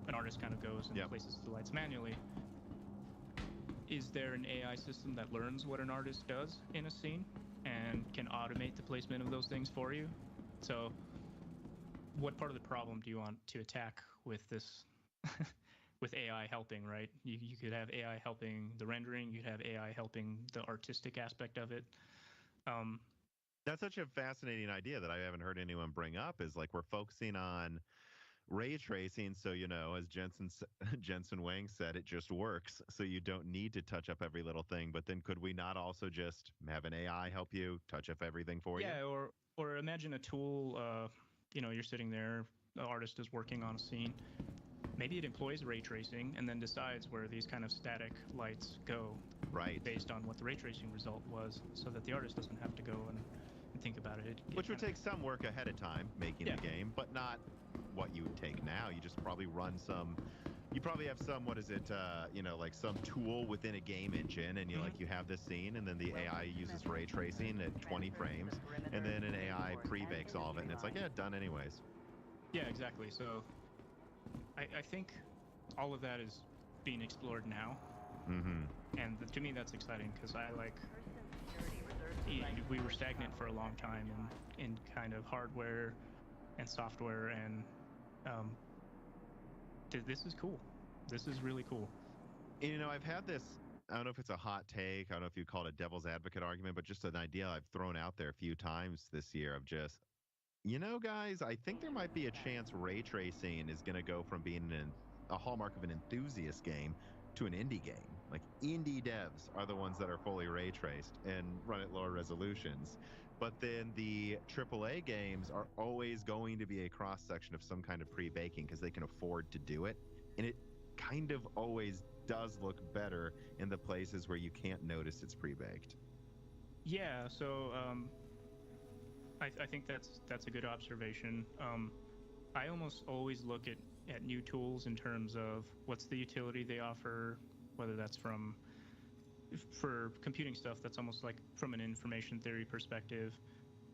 an artist kind of goes and places the lights manually, is there an AI system that learns what an artist does in a scene and can automate the placement of those things for you? So what part of the problem do you want to attack with this, with AI helping, right? You could have AI helping the rendering, you'd have AI helping the artistic aspect of it. That's such a fascinating idea that I haven't heard anyone bring up, is like we're focusing on ray tracing, so, as Jensen Huang said, it just works, so you don't need to touch up every little thing. But then could we not also just have an AI help you touch up everything for you? Yeah, or imagine a tool, you're sitting there, the artist is working on a scene. Maybe it employs ray tracing and then decides where these kind of static lights go, right, based on what the ray tracing result was, so that the artist doesn't have to go and think about it. Which would take some work ahead of time, making the game, but not what you would take now. You just probably run some, you probably have some, like some tool within a game engine, and you have this scene, and then the AI uses ray tracing at 20 frames, and then an AI pre-bakes all of it, and it's like, yeah, done anyways. Yeah, exactly. So I think all of that is being explored now. And to me, that's exciting, because we were stagnant for a long time in kind of hardware and software, and this is cool. This is really cool. I've had this, I don't know if it's a hot take, I don't know if you call it a devil's advocate argument, but just an idea I've thrown out there a few times this year of just, guys, I think there might be a chance ray tracing is going to go from being a hallmark of an enthusiast game to an indie game. Like, indie devs are the ones that are fully ray traced and run at lower resolutions. But then the AAA games are always going to be a cross-section of some kind of pre-baking because they can afford to do it. And it kind of always does look better in the places where you can't notice it's pre-baked. Yeah, so I think that's a good observation. I almost always look at new tools in terms of what's the utility they offer, whether that's for computing stuff, that's almost like from an information theory perspective,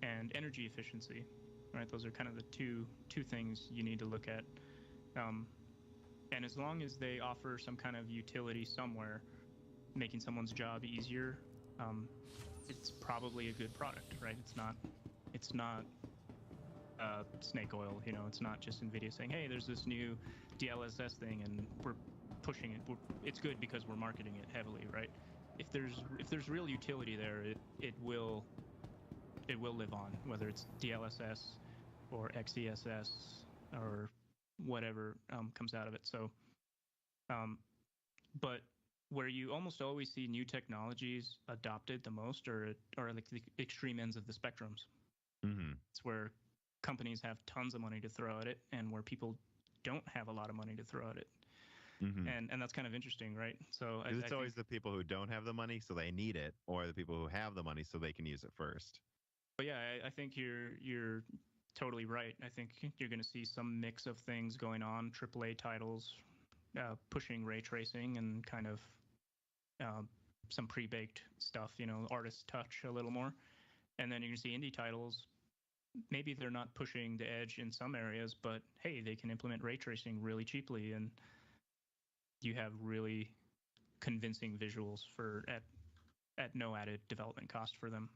and energy efficiency, right? Those are kind of the two things you need to look at. And as long as they offer some kind of utility somewhere, making someone's job easier, it's probably a good product, right? It's not snake oil, it's not just NVIDIA saying, hey, there's this new DLSS thing and we're pushing it. It's good because we're marketing it heavily, right? If there's real utility there, it will live on, whether it's DLSS or XESS or whatever comes out of it. So, but where you almost always see new technologies adopted the most are like the extreme ends of the spectrums. Mm-hmm. It's where companies have tons of money to throw at it, and where people don't have a lot of money to throw at it. Mm-hmm. And that's kind of interesting, right? So It's always the people who don't have the money, so they need it, or the people who have the money, so they can use it first. But yeah, I think you're totally right. I think you're going to see some mix of things going on. AAA titles pushing ray tracing and kind of some pre-baked stuff, artist touch a little more. And then you're going to see indie titles. Maybe they're not pushing the edge in some areas, but hey, they can implement ray tracing really cheaply, and you have really convincing visuals at no added development cost for them.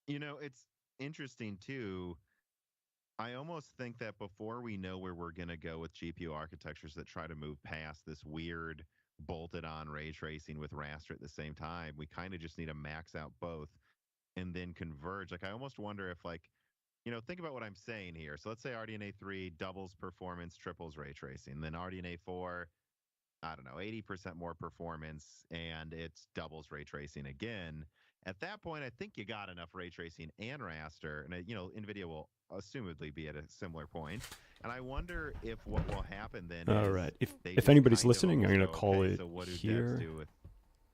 It's interesting too. I almost think that before we know where we're going to go with GPU architectures that try to move past this weird bolted on ray tracing with raster at the same time, we kind of just need to max out both and then converge. Like, I almost wonder if, like, think about what I'm saying here. So let's say RDNA 3 doubles performance, triples ray tracing. Then RDNA 4, I don't know, 80% more performance, and it's doubles ray tracing again. At that point, I think you got enough ray tracing and raster, and NVIDIA will assumedly be at a similar point. And I wonder if what will happen then. All is right. they If just anybody's kind of listening, I'm going to almost call go, it so what do devs here. do with?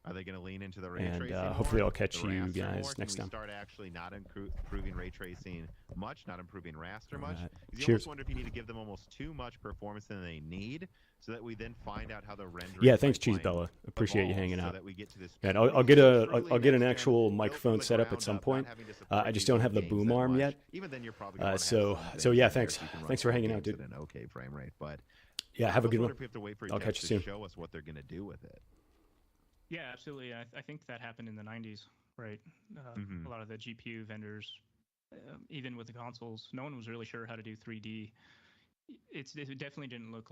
Are they going to lean into the ray And tracing hopefully more, I'll catch the you raster guys more? next Can time. we start actually not improving ray tracing much, not improving raster much? Alright. 'Cause you Cheers. almost wonder if you need to give them almost too much performance than they need, so that we then find out how the rendering. Yeah, thanks, pipeline Cheese Bella. Appreciate you evolves, hanging so out. that we get to this And I'll truly, get a truly I'll get an next-gen, actual built microphone from the set up at ground some up, not point. having to support I just these don't old have the games boom that arm much. yet. Even then, you're probably gonna So have some so things yeah, in there thanks. so you can run Thanks for full hanging out, games dude. at an okay frame rate, but Yeah, have a I good wonder one. if we have to wait for I'll devs catch you to soon. show us what they're going to do with it. Yeah, absolutely. I think that happened in the 90s, right? Mhm. A lot of the GPU vendors, even with the consoles, no one was really sure how to do 3D. It definitely didn't look